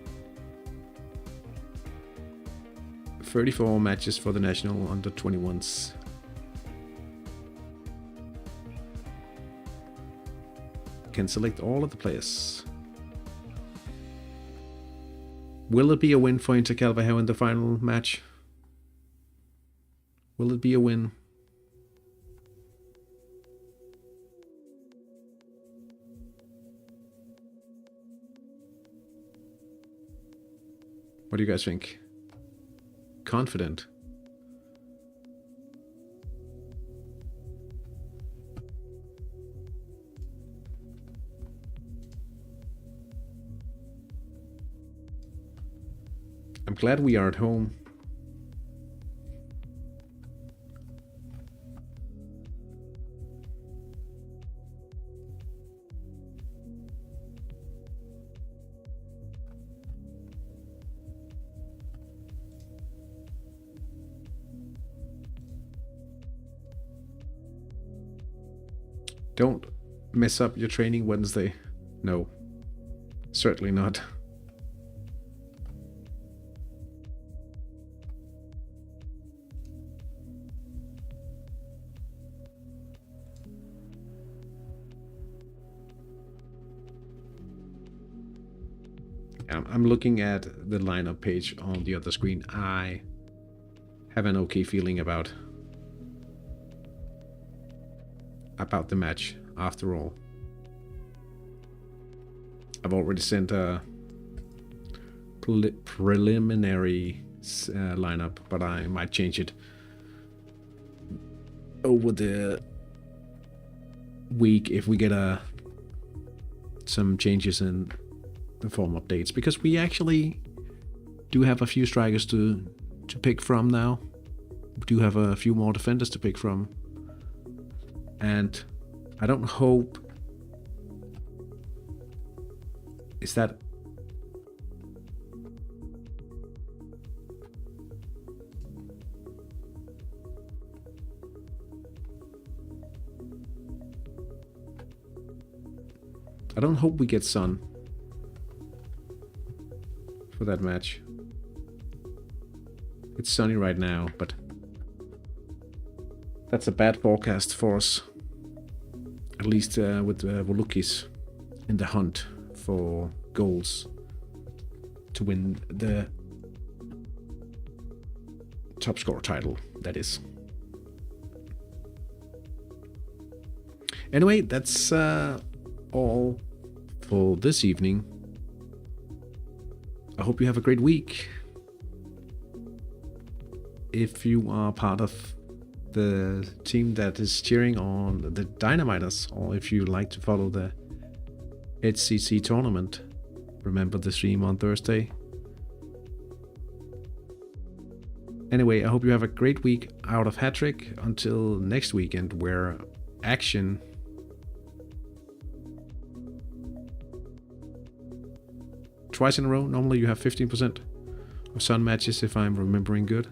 34 matches for the national under 21s. Can select all of the players. Will it be a win for Intercalvahel in the final match? Will it be a win? What do you guys think? Confident? I'm glad we are at home Don't mess up your training Wednesday. No, certainly not. I'm looking at the lineup page on the other screen. I have an okay feeling about the match after all. I've already sent a preliminary lineup, but I might change it over the week if we get some changes in the form updates, because we actually do have a few strikers to pick from now. We do have a few more defenders to pick from, and I don't hope is that I don't hope we get sun for that match. It's sunny right now, but that's a bad forecast for us. At least with Volukis in the hunt for goals to win the top scorer title, that is. Anyway, that's all for this evening. I hope you have a great week. If you are part of the team that is cheering on the Dynamiters, or if you like to follow the HCC tournament, remember the stream on Thursday. Anyway, I hope you have a great week out of Hattrick until next weekend, where action twice in a row. Normally you have 15% of sun matches, if I'm remembering good.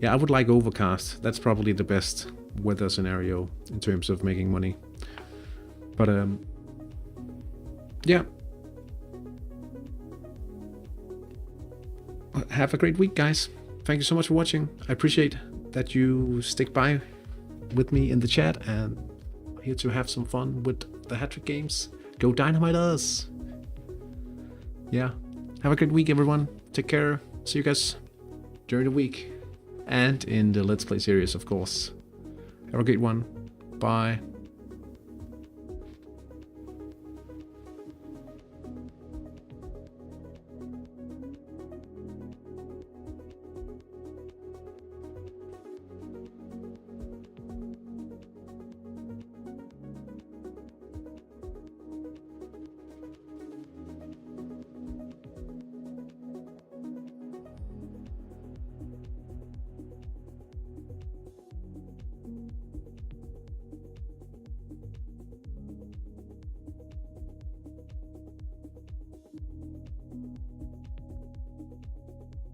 Yeah, I would like overcast. That's probably the best weather scenario in terms of making money. But yeah. Have a great week, guys. Thank you so much for watching. I appreciate that you stick by with me in the chat and here to have some fun with the Hattrick games. Go Dynamiters! Yeah. Have a great week, everyone. Take care. See you guys during the week. And in the Let's Play series, of course. Have a great one. Bye.